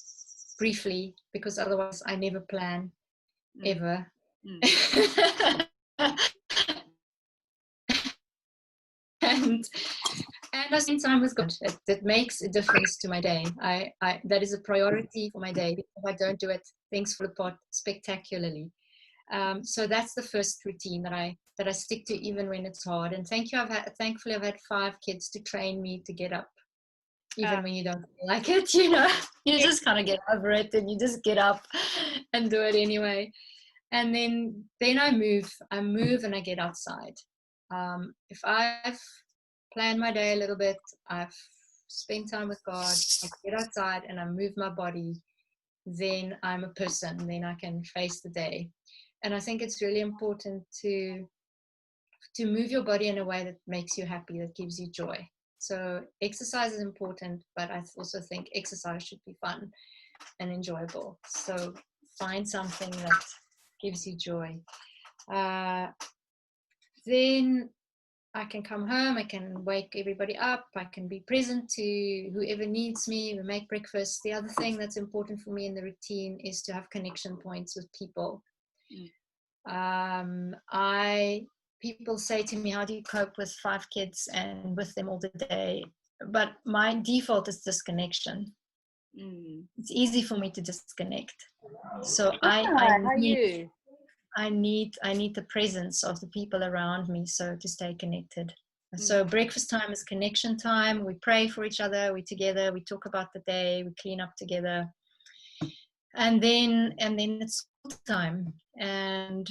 briefly, because otherwise I never plan ever. and I spend time with God. It makes a difference to my day. That is a priority for my day. If I don't do it, things fall apart spectacularly. So that's the first routine that I stick to even when it's hard. And thankfully I've had 5 kids to train me to get up even when you don't feel like it. You just kind of get over it and you just get up and do it anyway. And then I move and I get outside. If I've planned my day a little bit, I've spent time with God, I get outside and I move my body, then I'm a person, then I can face the day. And I think it's really important to move your body in a way that makes you happy, that gives you joy. So exercise is important, but I also think exercise should be fun and enjoyable. So find something that gives you joy. Then I can come home, I can wake everybody up, I can be present to whoever needs me, we make breakfast. The other thing that's important for me in the routine is to have connection points with people. People say to me, how do you cope with 5 kids and with them all the day? But my default is disconnection. It's easy for me to disconnect. So I need the presence of the people around me, so to stay connected. So breakfast time is connection time. We pray for each other, we're together, we talk about the day, we clean up together. And then it's school time. And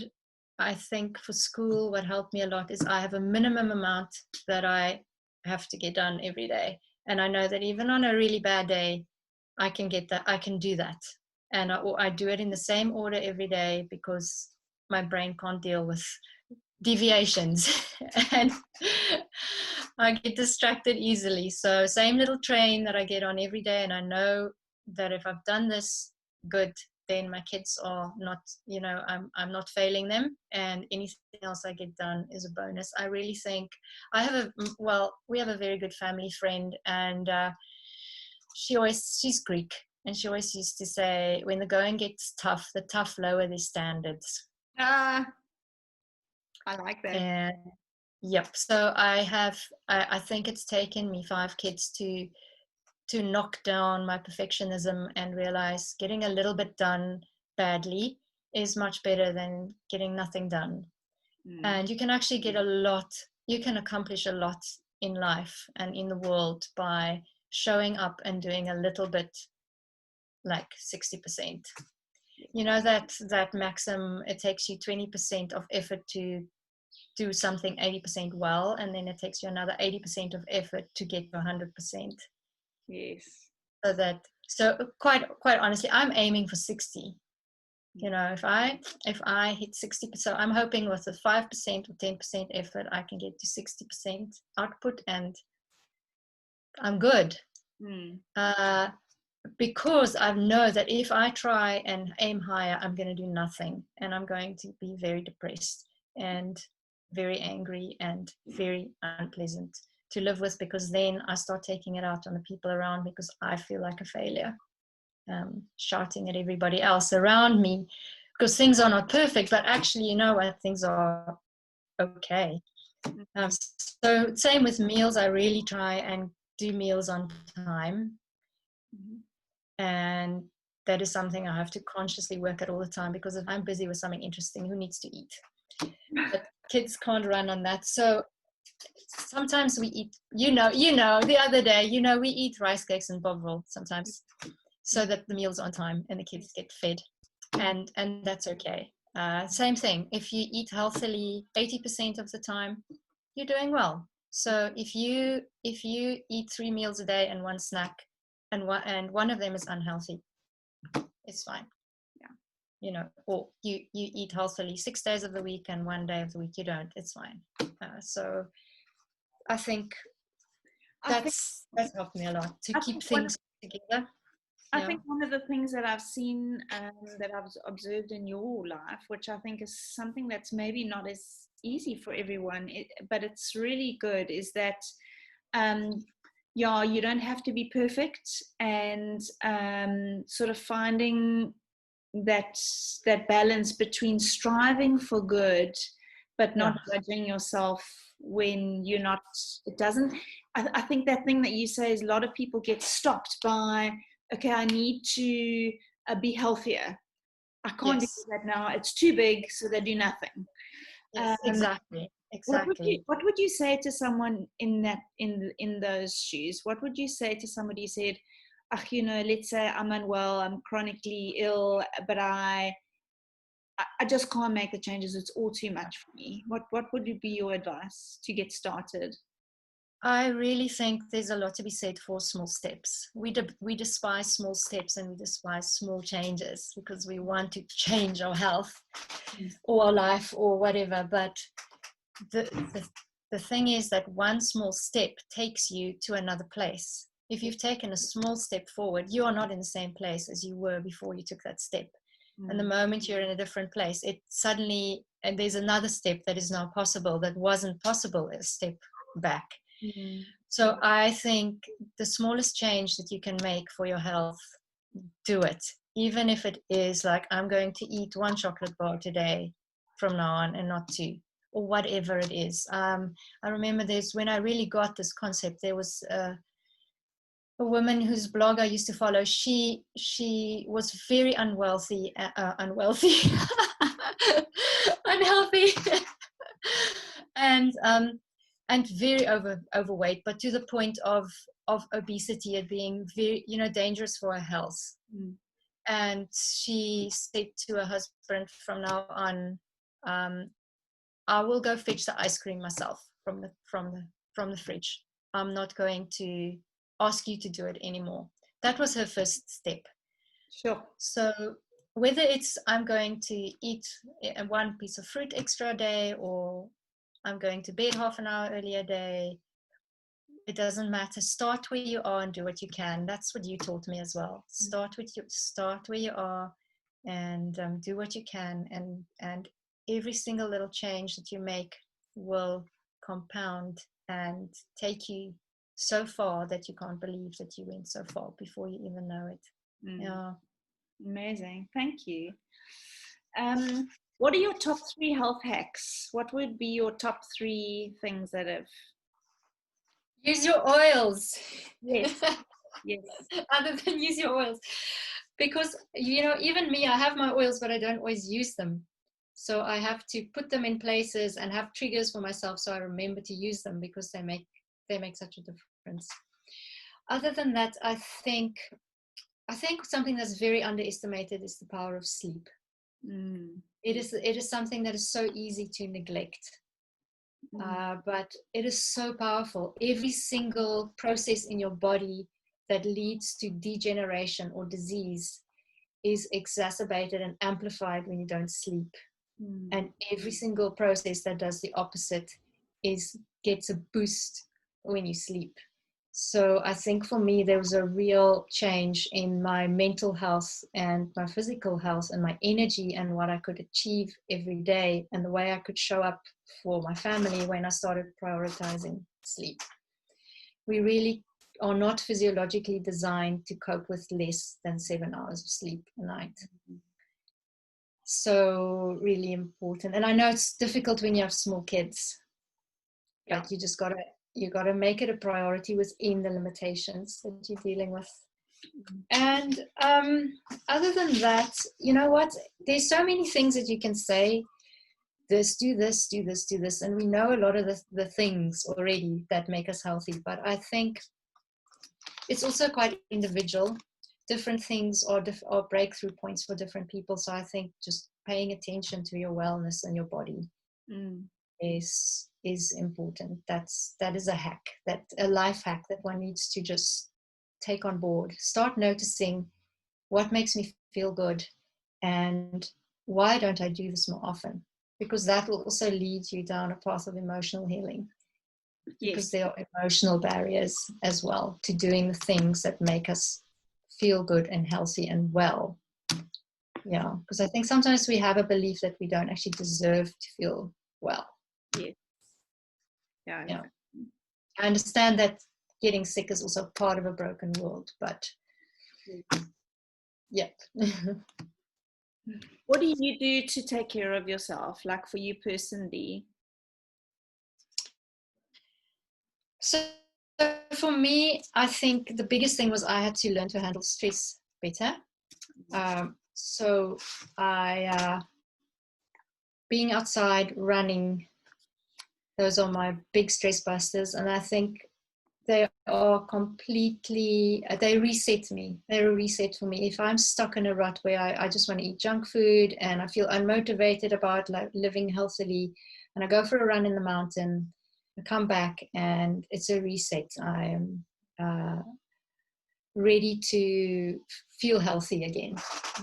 I think for school, what helped me a lot is I have a minimum amount that I have to get done every day. And I know that even on a really bad day, I can get that, I can do that. And I do it in the same order every day because my brain can't deal with deviations and I get distracted easily. So same little train that I get on every day, and I know that if I've done this good, then my kids are not, I'm not failing them, and anything else I get done is a bonus. I really think we have a very good family friend, and she's Greek, and she always used to say, when the going gets tough, the tough lower their standards. I like that. And yep. So I think it's taken me 5 kids to knock down my perfectionism and realize getting a little bit done badly is much better than getting nothing done. And you can actually you can accomplish a lot in life and in the world by showing up and doing a little bit, like 60%. That maxim, it takes you 20% of effort to do something 80% well, and then it takes you another 80% of effort to get to 100%. Yes. So quite honestly, I'm aiming for 60. If I hit 60%, so I'm hoping with a 5% or 10% effort, I can get to 60% output, and I'm good. Because I know that if I try and aim higher, I'm going to do nothing, and I'm going to be very depressed and very angry and very unpleasant to live with, because then I start taking it out on the people around me because I feel like a failure, shouting at everybody else around me because things are not perfect, but actually, things are okay. So same with meals, I really try and do meals on time. And that is something I have to consciously work at all the time, because if I'm busy with something interesting, who needs to eat? But kids can't run on that. So sometimes we eat, the other day, we eat rice cakes and bovril sometimes, so that the meal's on time and the kids get fed, and that's okay. Same thing, if you eat healthily 80% of the time, you're doing well. So if you eat 3 meals a day and 1 snack, and one of them is unhealthy, it's fine. Or you eat healthily 6 days of the week and 1 day of the week you don't, it's fine. So I think that's helped me a lot to keep things together. I think one of the things that I've seen, that I've observed in your life, which I think is something that's maybe not as easy for everyone, but it's really good, is that you don't have to be perfect, and sort of finding that balance between striving for good but not judging yourself when you're not, it doesn't, I think that thing that you say is a lot of people get stopped by, okay, I need to be healthier. I can't do that now. It's too big, so they do nothing. Yes, exactly. What would you say to someone in those shoes? What would you say to somebody who said, let's say I'm unwell, I'm chronically ill, but I just can't make the changes. It's all too much for me. What would be your advice to get started? I really think there's a lot to be said for small steps. We despise small steps and we despise small changes because we want to change our health or our life or whatever. But the thing is that one small step takes you to another place. If you've taken a small step forward, you are not in the same place as you were before you took that step. And the moment you're in a different place, it suddenly, and there's another step that is now possible that wasn't possible a step back. So I think the smallest change that you can make for your health, do it. Even if it is like, I'm going to eat 1 chocolate bar today from now on and not 2, or whatever it is. I remember when I really got this concept, there was a woman whose blog I used to follow. She was very unhealthy, and very overweight, but to the point of obesity, it being very dangerous for her health. And she said to her husband, from now on, I will go fetch the ice cream myself from the fridge. I'm not going to ask you to do it anymore. That was her first step. Sure. So whether it's I'm going to eat 1 piece of fruit extra a day, or I'm going to bed half an hour earlier a day, it doesn't matter. Start where you are and do what you can. That's what you taught me as well. Start where you are and do what you can, and every single little change that you make will compound and take you so far that you can't believe that you went so far before you even know it. Yeah. Amazing. Thank you. What are your top 3 health hacks? What would be your top 3 things that have... Use your oils. Yes. Yes. Other than use your oils. Because, even me, I have my oils, but I don't always use them. So I have to put them in places and have triggers for myself so I remember to use them, because they make such a difference. Other than that, I think something that's very underestimated is the power of sleep. It is something that is so easy to neglect. But it is so powerful. Every single process in your body that leads to degeneration or disease is exacerbated and amplified when you don't sleep. And every single process that does the opposite gets a boost when you sleep. So I think for me, there was a real change in my mental health and my physical health and my energy and what I could achieve every day and the way I could show up for my family when I started prioritizing sleep. We really are not physiologically designed to cope with less than 7 hours of sleep a night. So really important. And I know it's difficult when you have small kids, but you just gotta make it a priority within the limitations that you're dealing with. And other than that, you know what? There's so many things that you can say. This, do this, do this, do this. And we know a lot of the things already that make us healthy. But I think it's also quite individual. Different things are breakthrough points for different people. So I think just paying attention to your wellness and your body is important. That is a life hack that one needs to just take on board. Start noticing what makes me feel good and why don't I do this more often? Because that will also lead you down a path of emotional healing. Because there are emotional barriers as well to doing the things that make us feel good and healthy and well. Yeah, because I think sometimes we have a belief that we don't actually deserve to feel well. Yes. Yeah. I understand that getting sick is also part of a broken world, but yeah. What do you do to take care of yourself, like for you personally? So for me, I think the biggest thing was I had to learn to handle stress better. So I, being outside, running, those are my big stress busters. And I think they are completely, they reset me. They're a reset for me. If I'm stuck in a rut where I just want to eat junk food and I feel unmotivated about living healthily, and I go for a run in the mountain, I come back and it's a reset. I am ready to feel healthy again.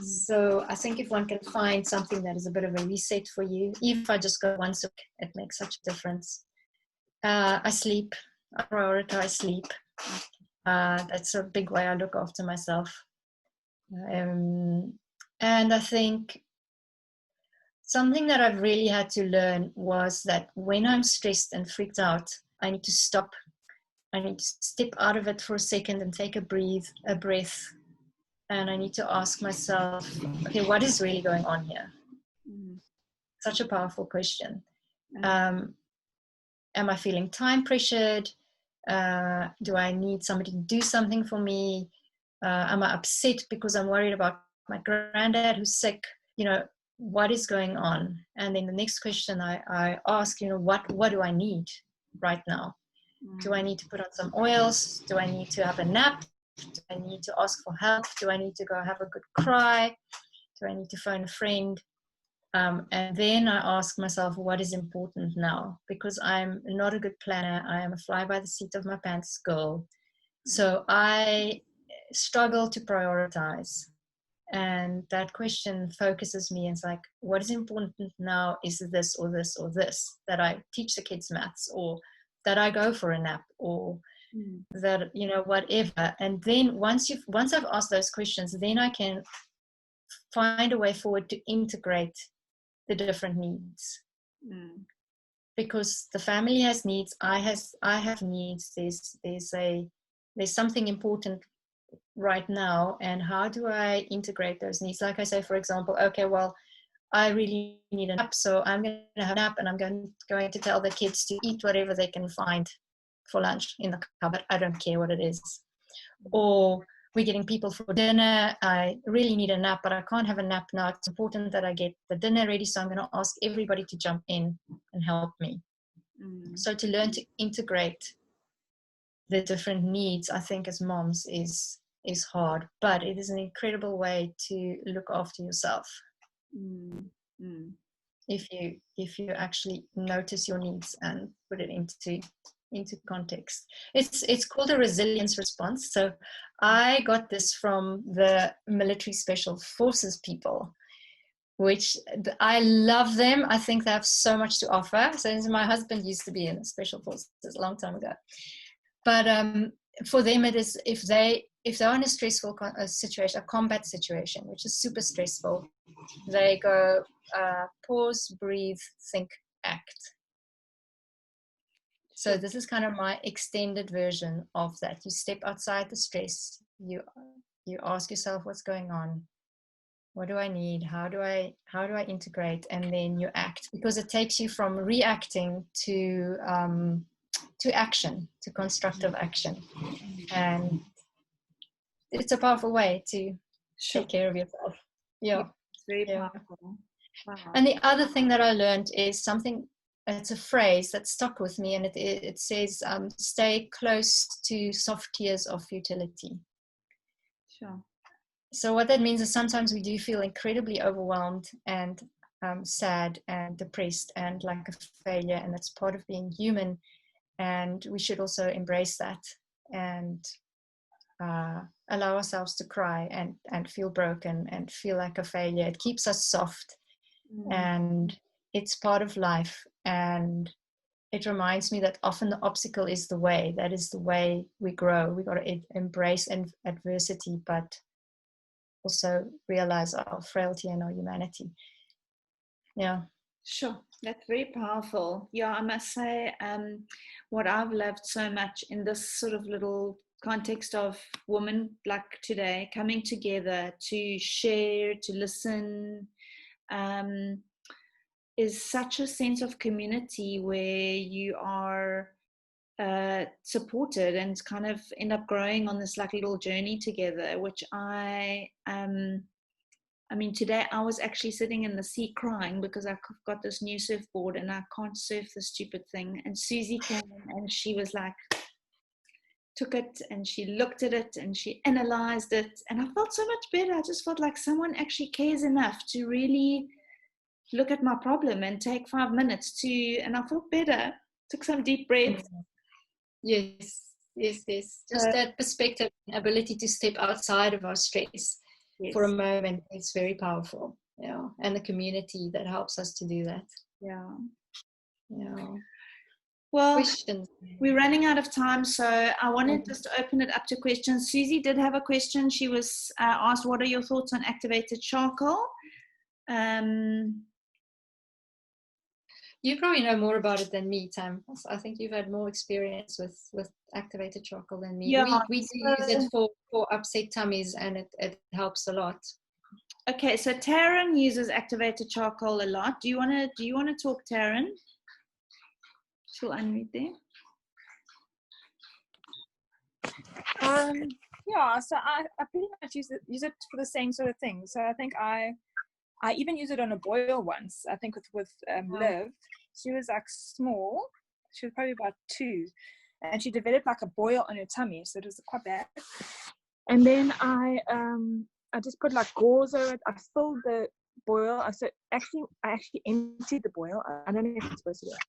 So I think if one can find something that is a bit of a reset for you, even if I just go once a week, it makes such a difference. I sleep. I prioritize sleep. That's a big way I look after myself. And I think something that I've really had to learn was that when I'm stressed and freaked out, I need to stop. I need to step out of it for a second and take a breath. And I need to ask myself, okay, what is really going on here? Such a powerful question. Am I feeling time pressured? Do I need somebody to do something for me? Am I upset because I'm worried about my granddad who's sick? What is going on? And then the next question I ask, what do I need right now? Do I need to put on some oils? Do I need to have a nap? Do I need to ask for help? Do I need to go have a good cry? Do I need to phone a friend? And then I ask myself, what is important now? Because I'm not a good planner. I am a fly by the seat of my pants girl. So I struggle to prioritize. And that question focuses me. It's like, what is important now? Is this or this or this? That I teach the kids maths, or that I go for a nap, or that, whatever. And then once I've asked those questions, then I can find a way forward to integrate the different needs. Because the family has needs, I have needs. There's something important right now, and how do I integrate those needs? Like I say, for example, okay, well, I really need a nap, so I'm going to have a nap, and I'm going to tell the kids to eat whatever they can find for lunch in the cupboard. I don't care what it is. Or we're getting people for dinner. I really need a nap, but I can't have a nap now. It's important that I get the dinner ready, so I'm going to ask everybody to jump in and help me. So to learn to integrate the different needs, I think as moms is hard, but it is an incredible way to look after yourself. If you actually notice your needs and put it into context. It's called a resilience response. So I got this from the military special forces people, which I love them. I think they have so much to offer. So my husband used to be in the special forces a long time ago. But for them, it is if they're in a stressful situation, a combat situation, which is super stressful, they go pause, breathe, think, act. So this is kind of my extended version of that. You step outside the stress. You ask yourself what's going on. What do I need? How do I integrate? And then you act, because it takes you from reacting to action, to constructive action. And it's a powerful way to take care of yourself. Yeah. It's very powerful. Wow. And the other thing that I learned is something, it's a phrase that stuck with me, and it says, stay close to soft tears of futility. Sure. So what that means is sometimes we do feel incredibly overwhelmed and sad and depressed and like a failure, and that's part of being human. And we should also embrace that and allow ourselves to cry and feel broken and feel like a failure. It keeps us soft, and it's part of life. And it reminds me that often the obstacle is the way. That is the way we grow. We got to embrace adversity, but also realize our frailty and our humanity. Yeah. Sure, that's very powerful. Yeah, I must say, what I've loved so much in this sort of little context of women like today coming together to share, to listen, is such a sense of community where you are supported and kind of end up growing on this like little journey together, which I mean, today I was actually sitting in the sea crying because I've got this new surfboard and I can't surf the stupid thing. And Susie came in and she was like, took it and she looked at it and she analyzed it. And I felt so much better. I just felt like someone actually cares enough to really look at my problem and take 5 minutes to, and I felt better. Took some deep breaths. Yes. Just that perspective, ability to step outside of our stress for a moment, it's very powerful. Yeah. And the community that helps us to do that. Yeah. Well, questions. We're running out of time, so I wanted just to open it up to questions. Susie did have a question. She was asked, what are your thoughts on activated charcoal? You probably know more about it than me, Tam. I think you've had more experience with activated charcoal than me. Yeah, we do use it for upset tummies, and it helps a lot. Okay, so Taryn uses activated charcoal a lot. Do you want to talk, Taryn? She'll unmute there. Yeah, so I pretty much use it for the same sort of thing. So I think I even used it on a boil once. I think with Liv. She was like small. She was probably about 2, and she developed like a boil on her tummy, so it was quite bad. And then I just put like gauze over it. I filled the boil. I actually emptied the boil. I don't know if it's supposed to do that.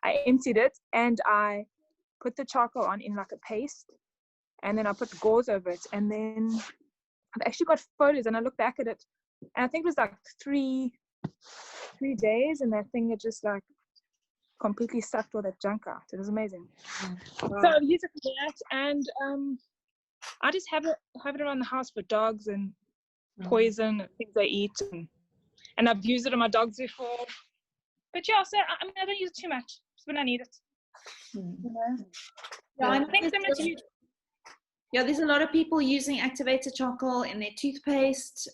I emptied it and I put the charcoal on in like a paste, and then I put the gauze over it. And then I've actually got photos, and I look back at it, and I think it was like 3 days, and that thing had just like completely sucked all that junk out. It was amazing. Wow. So I use it for that, and I just have it around the house for dogs and poison and things they eat, and I've used it on my dogs before. But yeah, so I mean, I don't use it too much. Just when I need it. You know? Yeah, I think similar to you. Yeah, there's a lot of people using activated charcoal in their toothpaste.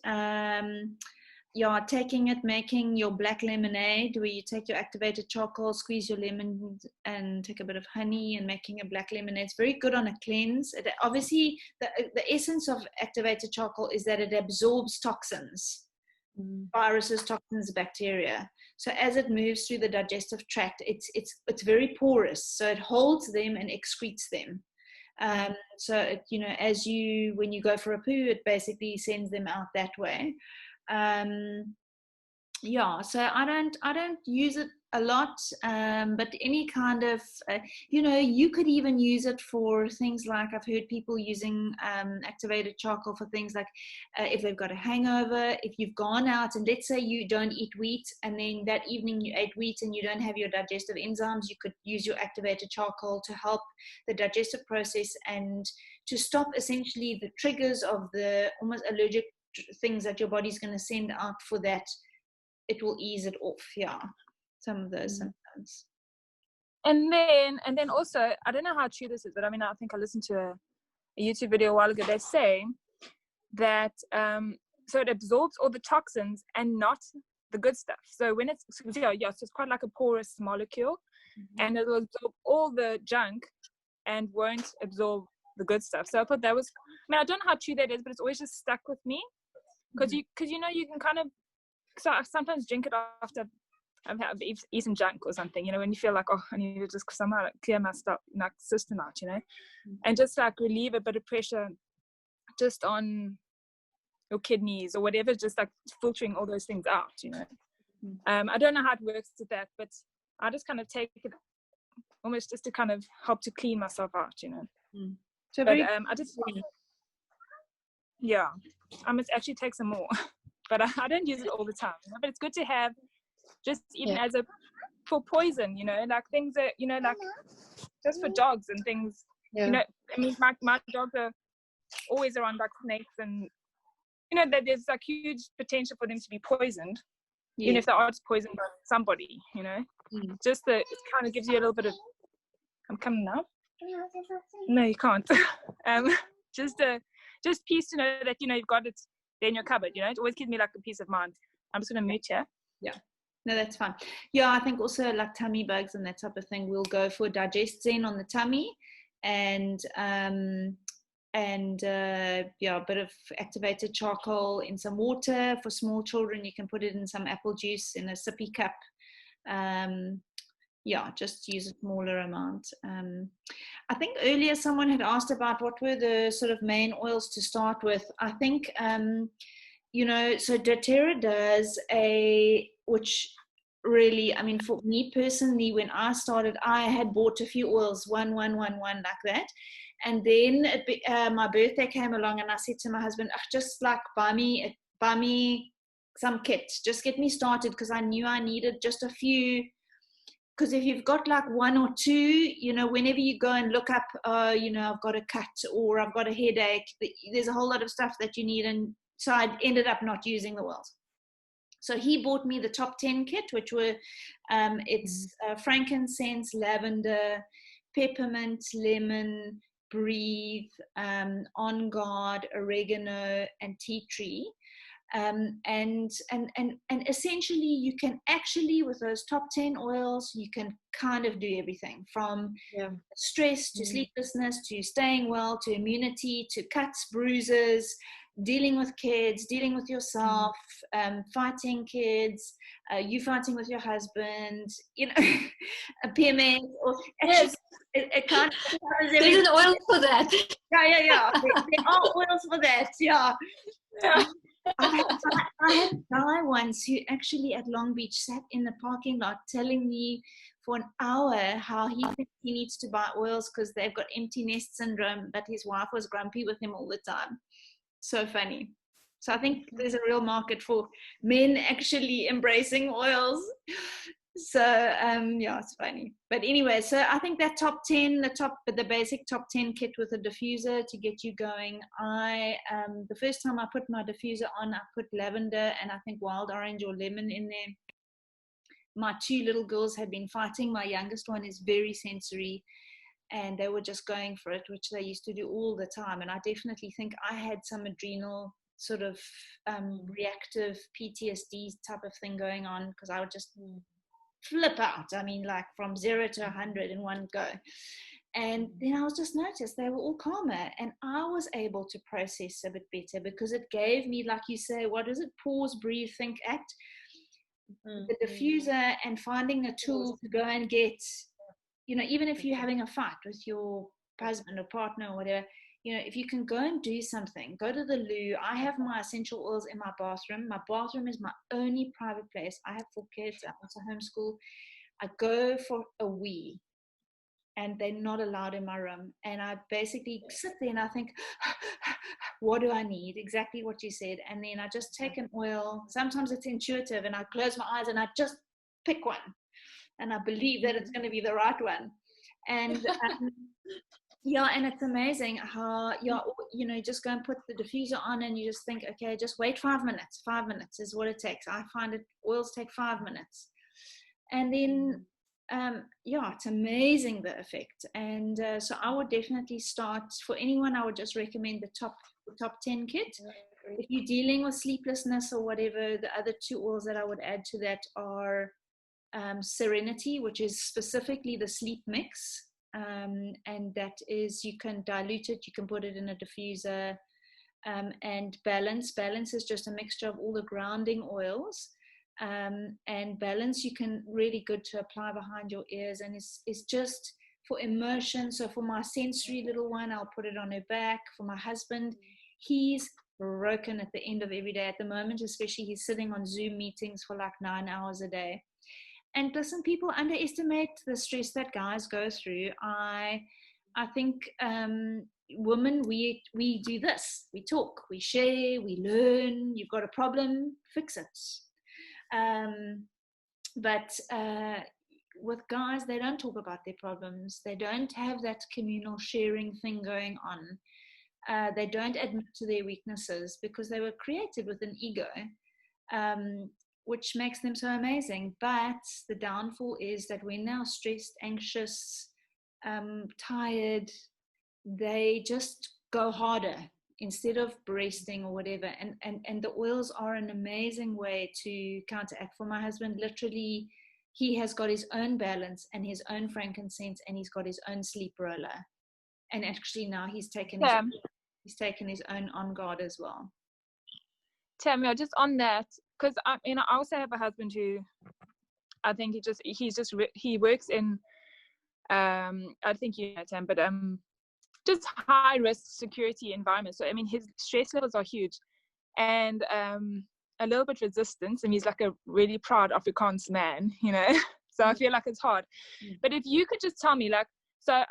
Taking it, making your black lemonade, where you take your activated charcoal, squeeze your lemon, and take a bit of honey, and making a black lemonade. It's very good on a cleanse. Obviously, the essence of activated charcoal is that it absorbs toxins, viruses, toxins, bacteria. So as it moves through the digestive tract, it's very porous. So it holds them and excretes them. So it, when you go for a poo, it basically sends them out that way. So I don't use it a lot, but any kind of you could even use it for things like, I've heard people using activated charcoal for things like if they've got a hangover, if you've gone out and let's say you don't eat wheat, and then that evening you ate wheat and you don't have your digestive enzymes, you could use your activated charcoal to help the digestive process and to stop essentially the triggers of the almost allergic things that your body's going to send out for that. It will ease it off, some of those symptoms. And then also, I don't know how true this is, but I mean, I think I listened to a YouTube video a while ago. They say that so it absorbs all the toxins and not the good stuff. So when so it's quite like a porous molecule, and it will absorb all the junk and won't absorb the good stuff. So I thought that was, I mean, I don't know how true that is, but it's always just stuck with me, because you can kind of, so I sometimes drink it after I've eaten junk or something, when you feel like, oh, I need to just somehow like clear my stuff, like system out, and just like relieve a bit of pressure just on your kidneys or whatever, just like filtering all those things out, I don't know how it works with that, but I just kind of take it almost just to kind of help to clean myself out, So but I just I must actually take some more. But I don't use it all the time. But it's good to have, just even as for poison, like things that, like just for dogs and things. I mean, my dogs are always around like snakes, and that there's like huge potential for them to be poisoned, even if they are just poisoned by somebody. Just it kind of gives you a little bit of. I'm coming now. No, you can't. Just peace to know that you've got it. In your cupboard, it always gives me like a peace of mind. I'm just going to mute here. Yeah. No, that's fine. Yeah, I think also like tummy bugs and that type of thing, we'll go for Digest Zen on the tummy, and yeah, a bit of activated charcoal in some water. For small children, you can put it in some apple juice in a sippy cup. Yeah, just use a smaller amount. I think earlier someone had asked about what were the sort of main oils to start with. I think, so doTERRA does which really, I mean, for me personally, when I started, I had bought a few oils, one like that. And then my birthday came along and I said to my husband, just like buy me some kit, just get me started, because I knew I needed just a few. Because if you've got like one or two, whenever you go and look up, I've got a cut or I've got a headache, there's a whole lot of stuff that you need. And so I ended up not using the oils. So he bought me the top 10 kit, which were, it's frankincense, lavender, peppermint, lemon, breathe, on guard, oregano, and tea tree. And essentially you can actually, with those top 10 oils, you can kind of do everything from stress to sleeplessness to staying well to immunity to cuts, bruises, dealing with kids, dealing with yourself, fighting kids, you fighting with your husband, a PMS, or yes, it kind of there's an oil for that. Yeah. There are oils for that. Yeah. I had a guy once who actually at Long Beach sat in the parking lot telling me for an hour how he thinks he needs to buy oils because they've got empty nest syndrome, but his wife was grumpy with him all the time. So funny. So I think there's a real market for men actually embracing oils. So yeah, it's funny. But anyway, so I think that top 10, the basic top 10 kit with a diffuser to get you going. The first time I put my diffuser on, I put lavender and I think wild orange or lemon in there. My two little girls had been fighting. My youngest one is very sensory, and they were just going for it, which they used to do all the time. And I definitely think I had some adrenal sort of reactive PTSD type of thing going on, because I would just flip out. I mean, like from 0 to 100 in one go. And then I was just noticed they were all calmer, and I was able to process a bit better because it gave me, like you say, what is it? Pause, breathe, think, act. The diffuser and finding a tool to go and get, even if you're having a fight with your husband or partner or whatever, if you can go and do something, go to the loo. I have my essential oils in my bathroom. My bathroom is my only private place. I have 4 kids. I also homeschool. I go for a wee, and they're not allowed in my room. And I basically sit there and I think, what do I need? Exactly what you said. And then I just take an oil. Sometimes it's intuitive, and I close my eyes and I just pick one. And I believe that it's going to be the right one. And yeah, and it's amazing how, just go and put the diffuser on and you just think, okay, just wait 5 minutes. 5 minutes is what it takes. I find oils take 5 minutes. And then, it's amazing, the effect. And so I would definitely start, for anyone, I would just recommend the top 10 kit. If you're dealing with sleeplessness or whatever, the other 2 oils that I would add to that are Serenity, which is specifically the sleep mix. And that is, you can dilute it, you can put it in a diffuser. And Balance is just a mixture of all the grounding oils. And Balance, you can really good to apply behind your ears, and it's just for immersion. So for my sensory little one, I'll put it on her back. For my husband, he's broken at the end of every day at the moment, especially he's sitting on Zoom meetings for like 9 hours a day. And listen, people underestimate the stress that guys go through. I think women, we do this. We talk, we share, we learn. You've got a problem, fix it. But with guys, they don't talk about their problems. They don't have that communal sharing thing going on. They don't admit to their weaknesses because they were created with an ego. Which makes them so amazing. But the downfall is that when they're stressed, anxious, tired, they just go harder. instead of breasting or whatever. And the oils are an amazing way to counteract. For my husband, literally, he has got his own balance and his own frankincense, and he's got his own sleep roller. And actually now he's taken his own on guard as well. Tammy, just on that, because I also have a husband who, I think he works in, I think you know, Tam, but just high risk security environments. So I mean, his stress levels are huge, and a little bit resistant. And he's like a really proud Afrikaans man, you know. So I feel like it's hard. But if you could just tell me, like, so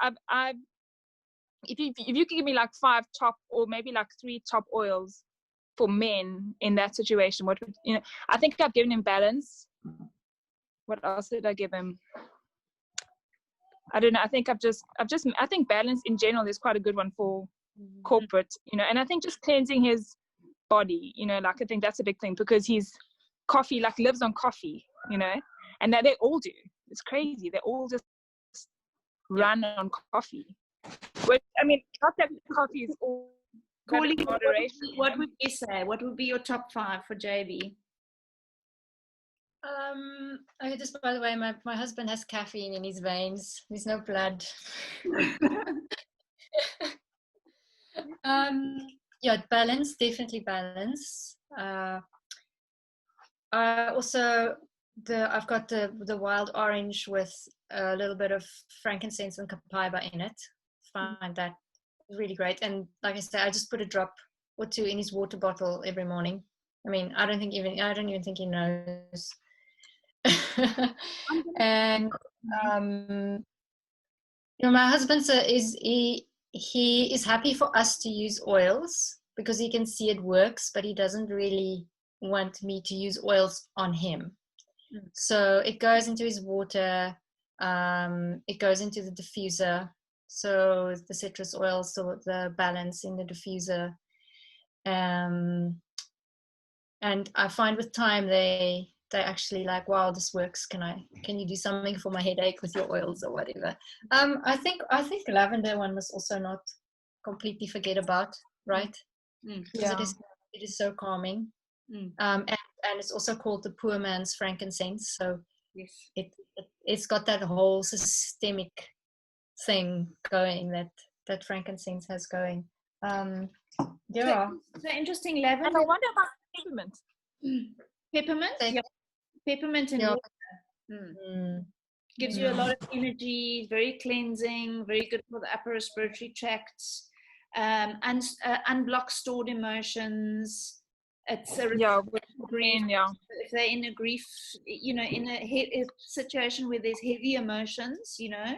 if you could give me like 5 top, or maybe like 3 top oils for men in that situation, what would, you know? I think I've given him balance. What else did I give him? I don't know. I think I think balance in general is quite a good one for corporate, you know. And I think just cleansing his body, you know, like I think that's a big thing, because he's coffee, like lives on coffee, you know, and that they all do. It's crazy. They all just run on coffee. Which, I mean, not that coffee is all Corli, moderation. what would you say? What would be your top 5 for JB? Okay, just by the way, my husband has caffeine in his veins. There's no blood. Yeah, balance, definitely balance. I've got the wild orange with a little bit of frankincense and copaiba in it. Find that really great. And like I said, I just put a drop or 2 in his water bottle every morning. I mean, I don't even think he knows. And you know, my husband he is happy for us to use oils because he can see it works, but he doesn't really want me to use oils on him. So it goes into his water, it goes into the diffuser, so the citrus oils, so the balance in the diffuser, and I find with time they actually like, wow, this works. Can you do something for my headache with your oils or whatever? I think lavender one must also not completely forget about, right? Yeah. It is so calming. And it's also called the poor man's frankincense. So yes, it's got that whole systemic thing going that frankincense has going. Yeah. So interesting. Lavender. And I wonder about peppermint. Peppermint? Yeah. Peppermint and water. Gives you a lot of energy, very cleansing, very good for the upper respiratory tract, unblock stored emotions. It's a grief. If they're in a grief, you know, in a situation where there's heavy emotions, you know,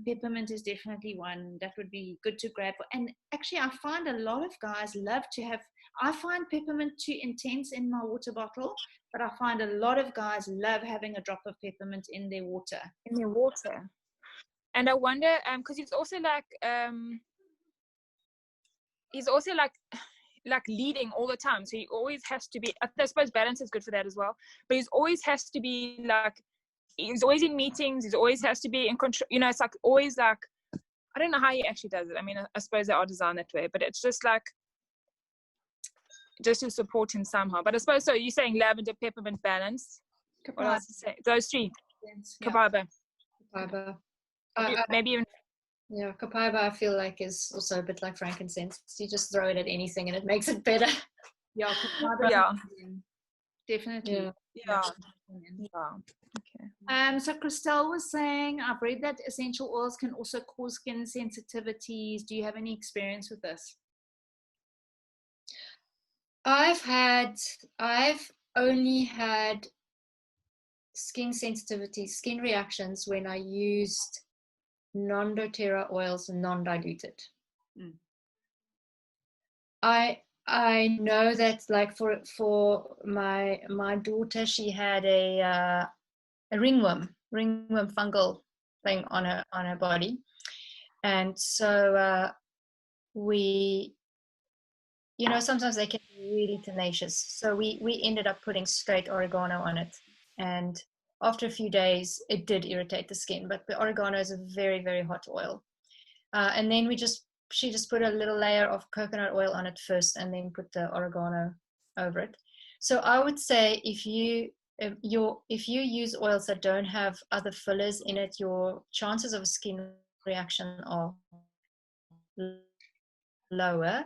peppermint is definitely one that would be good to grab. And actually, I find a lot of guys love to have. I find peppermint too intense in my water bottle, but I find a lot of guys love having a drop of peppermint in their water. And I wonder, because he's also like leading all the time, so he always has to be, I suppose balance is good for that as well, but he always has to be like, he's always in meetings, he always has to be in control, you know. It's like always like, I don't know how he actually does it. I mean, I suppose they are designed that way, but it's just like, just to support him somehow. But I suppose, so you're saying lavender, peppermint, balance. What else to say? Those 3. Copaiba. Maybe even. Yeah, copaiba I feel like is also a bit like frankincense. You just throw it at anything and it makes it better. Yeah, copaiba. Yeah. Definitely. Yeah. Okay. So Christelle was saying, I've read that essential oils can also cause skin sensitivities. Do you have any experience with this? I've only had skin sensitivity, skin reactions when I used non-doTERRA oils, non-diluted. I know that, like for my daughter, she had a ringworm fungal thing on her body, and so we, you know, sometimes they can be really tenacious. So we ended up putting straight oregano on it, and after a few days, it did irritate the skin. But the oregano is a very, very hot oil, and then we just she just put a little layer of coconut oil on it first and then put the oregano over it. So I would say if you use oils that don't have other fillers in it, your chances of a skin reaction are lower.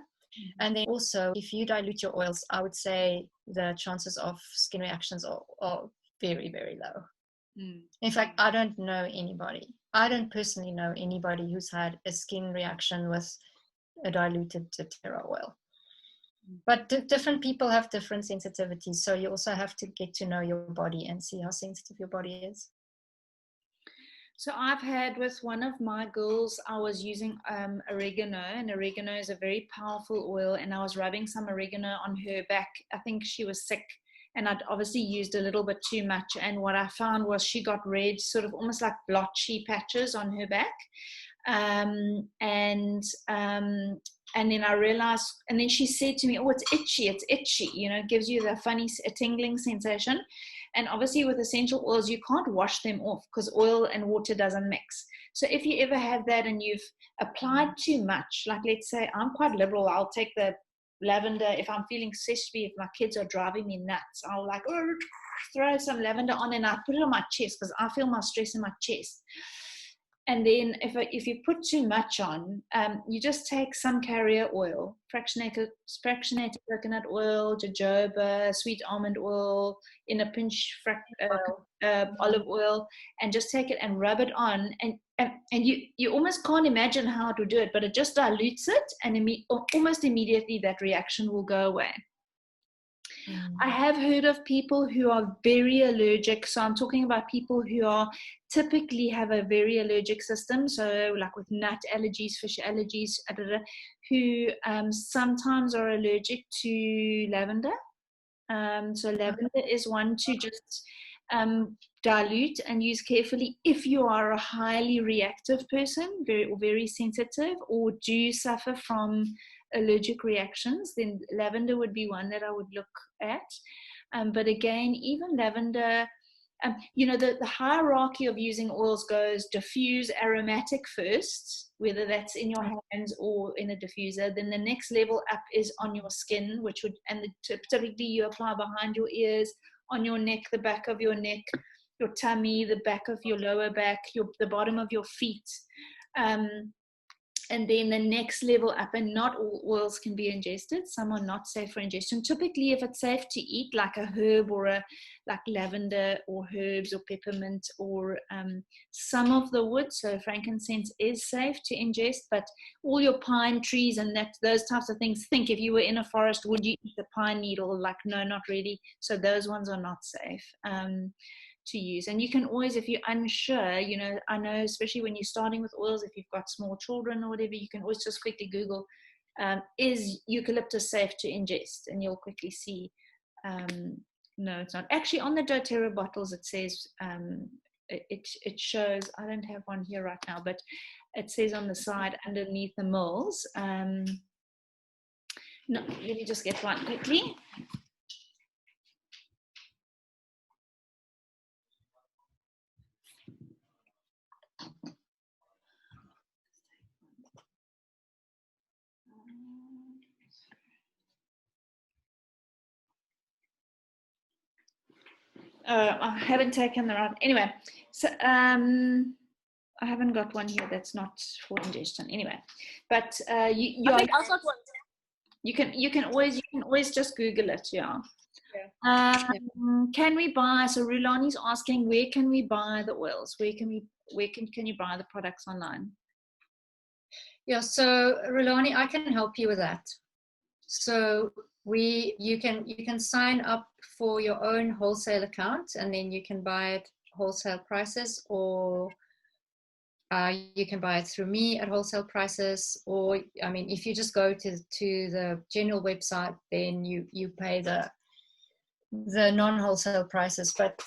And then also, if you dilute your oils, I would say the chances of skin reactions are very, very low. In fact, I don't personally know anybody who's had a skin reaction with a diluted doTERRA oil. But different people have different sensitivities, so you also have to get to know your body and see how sensitive your body is. So I've had with one of my girls, I was using oregano, and oregano is a very powerful oil, and I was rubbing some oregano on her back. I think she was sick, and I'd obviously used a little bit too much, and what I found was she got red, sort of almost like blotchy patches on her back. And then I realized, and then she said to me, oh, it's itchy, you know, it gives you the funny, a tingling sensation. And obviously with essential oils, you can't wash them off because oil and water doesn't mix. So if you ever have that and you've applied too much, like let's say I'm quite liberal, I'll take the lavender, if I'm feeling especially if my kids are driving me nuts, I'll like throw some lavender on and I put it on my chest because I feel my stress in my chest. And then if you put too much on, you just take some carrier oil, fractionated coconut oil, jojoba, sweet almond oil, in a pinch olive oil, and just take it and rub it on. And you almost can't imagine how it would do it, but it just dilutes it, and almost immediately that reaction will go away. I have heard of people who are very allergic. So I'm talking about people who are typically have a very allergic system. So like with nut allergies, fish allergies, who sometimes are allergic to lavender. So lavender is one to just dilute and use carefully if you are a highly reactive person, very sensitive, or do suffer from allergic reactions, then lavender would be one that I would look at. But again, even lavender, you know, the hierarchy of using oils goes diffuse, aromatic first, whether that's in your hands or in a diffuser. Then the next level up is on your skin, typically you apply behind your ears, on your neck, the back of your neck, your tummy, the back of your lower back, the bottom of your feet. And then the next level up, and not all oils can be ingested. Some are not safe for ingestion. Typically, if it's safe to eat, like a herb or like lavender or herbs or peppermint or some of the wood, so frankincense is safe to ingest, but all your pine trees and those types of things, think if you were in a forest, would you eat a pine needle? Like, no, not really. So those ones are not safe to use. And you can always, if you're unsure, you know, I know especially when you're starting with oils, if you've got small children or whatever, you can always just quickly Google, is eucalyptus safe to ingest? And you'll quickly see, no, it's not. Actually, on the doTERRA bottles, it says, it shows, I don't have one here right now, but it says on the side underneath the mils. No, let me just get one quickly. I haven't taken the right. Anyway, so I haven't got one here that's not for ingestion. Anyway, but you can always just Google it. Yeah. Can we buy? So Rulani's asking, where can we buy the oils? Where can you buy the products online? Yeah. So Rulani, I can help you with that. So you can sign up for your own wholesale account, and then you can buy it wholesale prices, or you can buy it through me at wholesale prices. Or I mean, if you just go to the general website, then you pay the non-wholesale prices. But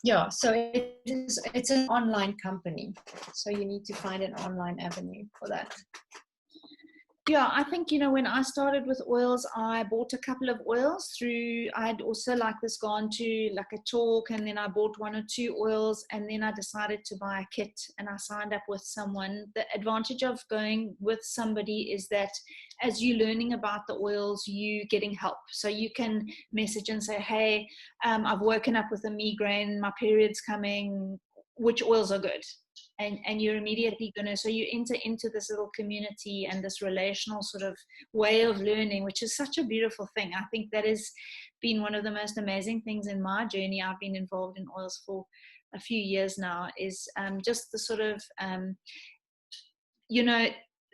yeah, so it's an online company, so you need to find an online avenue for that. Yeah, I think, when I started with oils, I bought a couple of oils I'd also like this gone to like a talk, and then I bought 1 or 2 oils, and then I decided to buy a kit, and I signed up with someone. The advantage of going with somebody is that as you're learning about the oils, you getting help. So you can message and say, hey, I've woken up with a migraine, my period's coming, which oils are good? And you're immediately so you enter into this little community and this relational sort of way of learning, which is such a beautiful thing. I think that has been one of the most amazing things in my journey. I've been involved in oils for a few years now, is just the sort of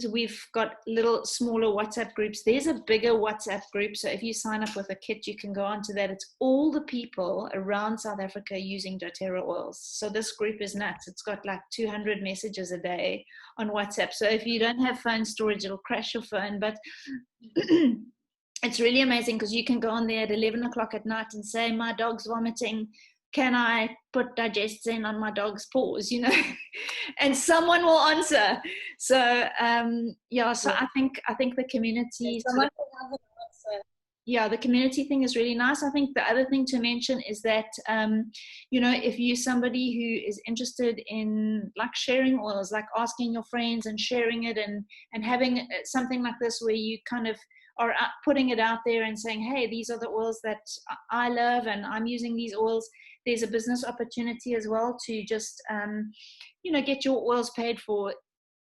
so we've got little smaller WhatsApp groups. There's a bigger WhatsApp group. So if you sign up with a kit, you can go onto that. It's all the people around South Africa using doTERRA oils. So this group is nuts. It's got like 200 messages a day on WhatsApp. So if you don't have phone storage, it'll crash your phone. But it's really amazing because you can go on there at 11 o'clock at night and say, my dog's vomiting. Can I put Digestin on my dog's paws, and someone will answer. So so I think the community the community thing is really nice. I think the other thing to mention is that if you're somebody who is interested in like sharing oils, like asking your friends and sharing it, and having something like this where you kind of are putting it out there and saying, hey, these are the oils that I love and I'm using these oils. There's a business opportunity as well to just, get your oils paid for.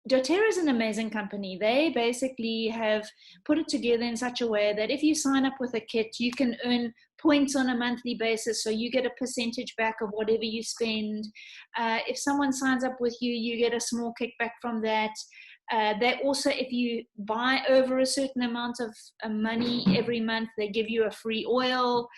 doTERRA is an amazing company. They basically have put it together in such a way that if you sign up with a kit, you can earn points on a monthly basis. So you get a percentage back of whatever you spend. If someone signs up with you, you get a small kickback from that. They also, if you buy over a certain amount of money every month, they give you a free oil.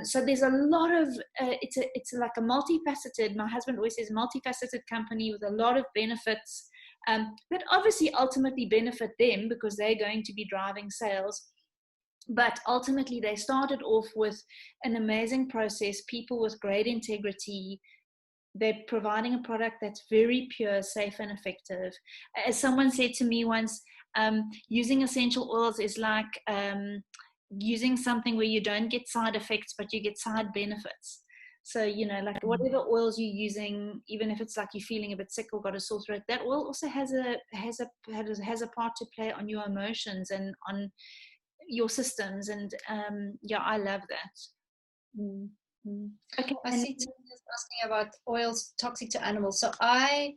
So there's a lot of, it's like a multifaceted, my husband always says, multifaceted company with a lot of benefits that obviously ultimately benefit them because they're going to be driving sales. But ultimately, they started off with an amazing process, people with great integrity. They're providing a product that's very pure, safe, and effective. As someone said to me once, using essential oils is like using something where you don't get side effects, but you get side benefits. So, like whatever oils you're using, even if it's like you're feeling a bit sick or got a sore throat, that oil also has a part to play on your emotions and on your systems. And I love that. Mm-hmm. Okay, I see Tanya's asking about oils toxic to animals. So I've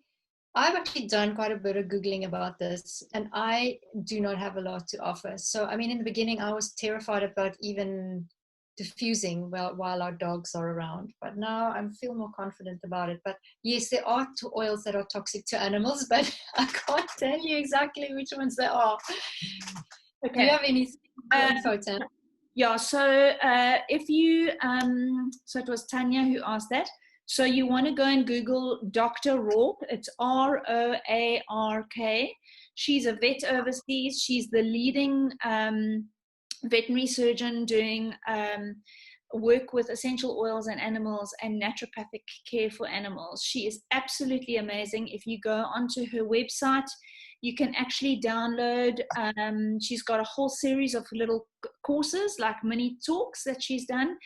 actually done quite a bit of Googling about this, and I do not have a lot to offer. So, I mean, in the beginning, I was terrified about even diffusing while our dogs are around. But now I feel more confident about it. But yes, there are 2 oils that are toxic to animals, but I can't tell you exactly which ones they are. Okay. Do you have any info, Tan? Yeah, so if you, so it was Tanya who asked that. So you want to go and Google Dr. Roark. It's Roark. She's a vet overseas. She's the leading veterinary surgeon doing work with essential oils and animals and naturopathic care for animals. She is absolutely amazing. If you go onto her website, you can actually download, she's got a whole series of little courses, like mini talks that she's done.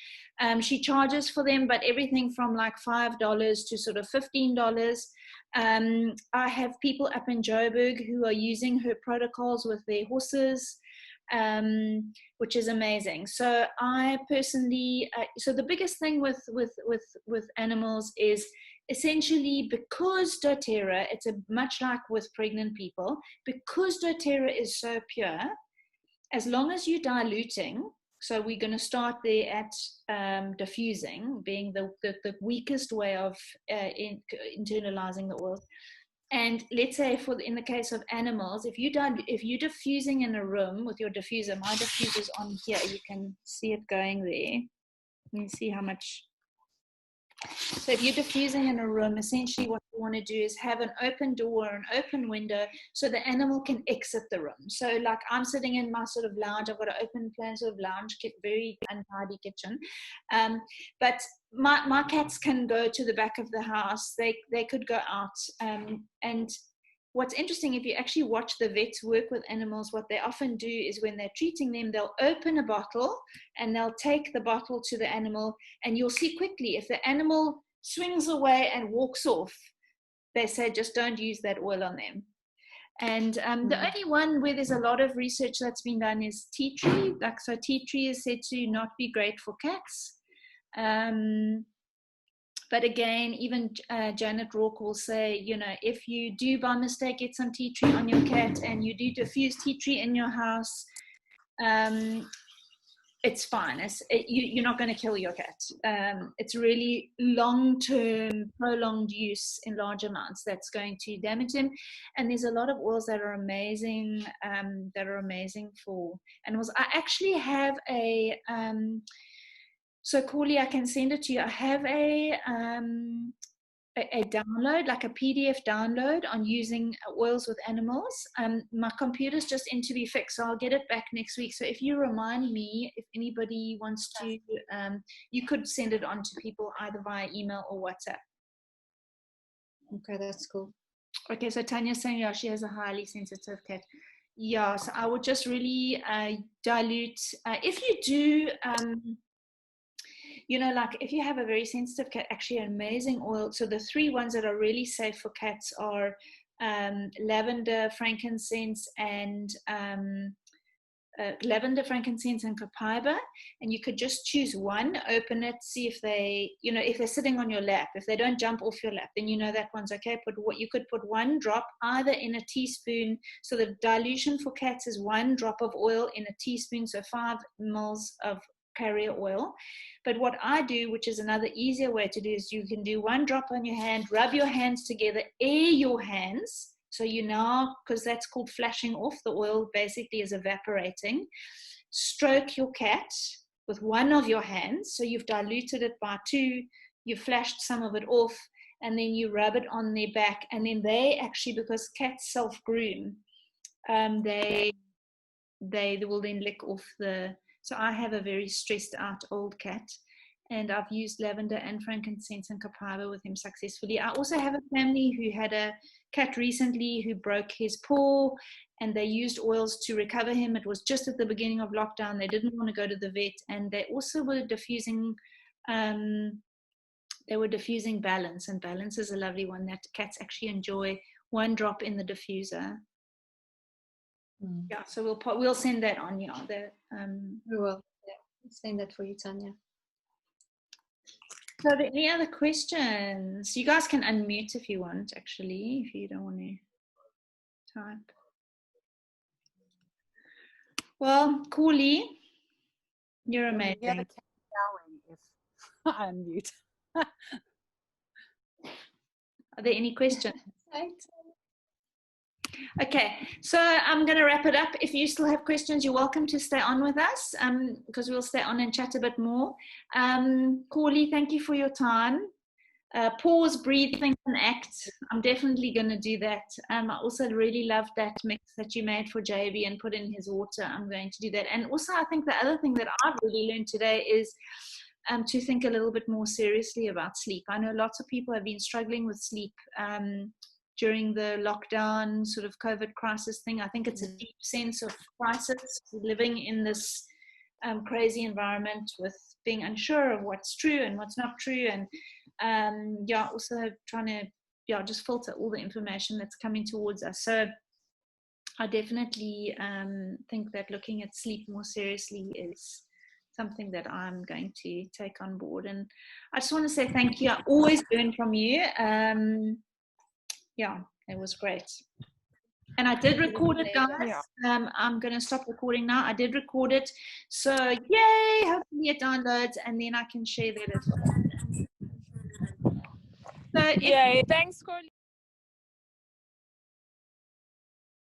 She charges for them, but everything from like $5 to sort of $15. I have people up in Joburg who are using her protocols with their horses, which is amazing. So I personally, so the biggest thing with animals is essentially, because doTERRA, it's much like with pregnant people, because doTERRA is so pure, as long as you're diluting, so we're going to start there at diffusing, being the weakest way of internalizing the oils. And let's say in the case of animals, if you're diffusing in a room with your diffuser, my diffuser's on here, you can see it going there. You can see how much. So if you're diffusing in a room, essentially what you want to do is have an open door or an open window so the animal can exit the room. So like I'm sitting in my sort of lounge, I've got an open plan sort of lounge, very untidy kitchen. But my cats can go to the back of the house. They could go out, and what's interesting, if you actually watch the vets work with animals, what they often do is when they're treating them, they'll open a bottle and they'll take the bottle to the animal, and you'll see quickly if the animal swings away and walks off, they say just don't use that oil on them. And the only one where there's a lot of research that's been done is tea tree. Like, so tea tree is said to not be great for cats. But again, even Janet Rourke will say, you know, if you do by mistake get some tea tree on your cat and you do diffuse tea tree in your house, it's fine. You're not going to kill your cat. It's really long-term, prolonged use in large amounts that's going to damage them. And there's a lot of oils that are amazing, for animals. I actually have a so Corli, I can send it to you. I have a download, like a PDF download on using oils with animals. My computer's just in to be fixed, so I'll get it back next week. So if you remind me, if anybody wants to, you could send it on to people either via email or WhatsApp. Okay, that's cool. Okay, so Tanya's saying, yeah, she has a highly sensitive cat. Yeah, so I would just really dilute. If you do, you know, like if you have a very sensitive cat, actually an amazing oil. So the 3 ones that are really safe for cats are lavender, frankincense, and copaiba. And you could just choose one, open it, see if they, you know, if they're sitting on your lap. If they don't jump off your lap, then you know that one's okay. You could put 1 drop either in a teaspoon. So the dilution for cats is 1 drop of oil in a teaspoon, so 5 mils of carrier oil. But what I do, which is another easier way to do, is you can do 1 drop on your hand, rub your hands together, air your hands. So you now, because that's called flashing off, the oil basically is evaporating. Stroke your cat with 1 of your hands. So you've diluted it by 2, you've flashed some of it off, and then you rub it on their back. And then they actually, because cats self-groom, they will then lick off the... So I have a very stressed out old cat, and I've used lavender and frankincense and copaiba with him successfully. I also have a family who had a cat recently who broke his paw, and they used oils to recover him. It was just at the beginning of lockdown. They didn't want to go to the vet, and they also were diffusing balance, and balance is a lovely one that cats actually enjoy. 1 drop in the diffuser. Yeah, so we'll send that on you. We will. Yeah, send that for you, Tanya. So, are there any other questions? You guys can unmute if you want, actually, if you don't want to type. Well, Corli, you're amazing. Yeah, the cat meowing if I unmute. Are there any questions? Okay, so I'm going to wrap it up. If you still have questions, you're welcome to stay on with us, because we'll stay on and chat a bit more. Corli, thank you for your time. Pause, breathe, think, and act. I'm definitely going to do that. I also really loved that mix that you made for JB and put in his water. I'm going to do that. And also, I think the other thing that I've really learned today is to think a little bit more seriously about sleep. I know lots of people have been struggling with sleep during the lockdown sort of COVID crisis thing. I think it's a deep sense of crisis, living in this crazy environment with being unsure of what's true and what's not true. And also trying to just filter all the information that's coming towards us. So I definitely think that looking at sleep more seriously is something that I'm going to take on board. And I just want to say thank you. I always learn from you. Yeah, it was great. And I did record it, guys. I'm going to stop recording now. I did record it. So, yay, hopefully it downloads, and then I can share that as well. So, Yay, thanks, Corli.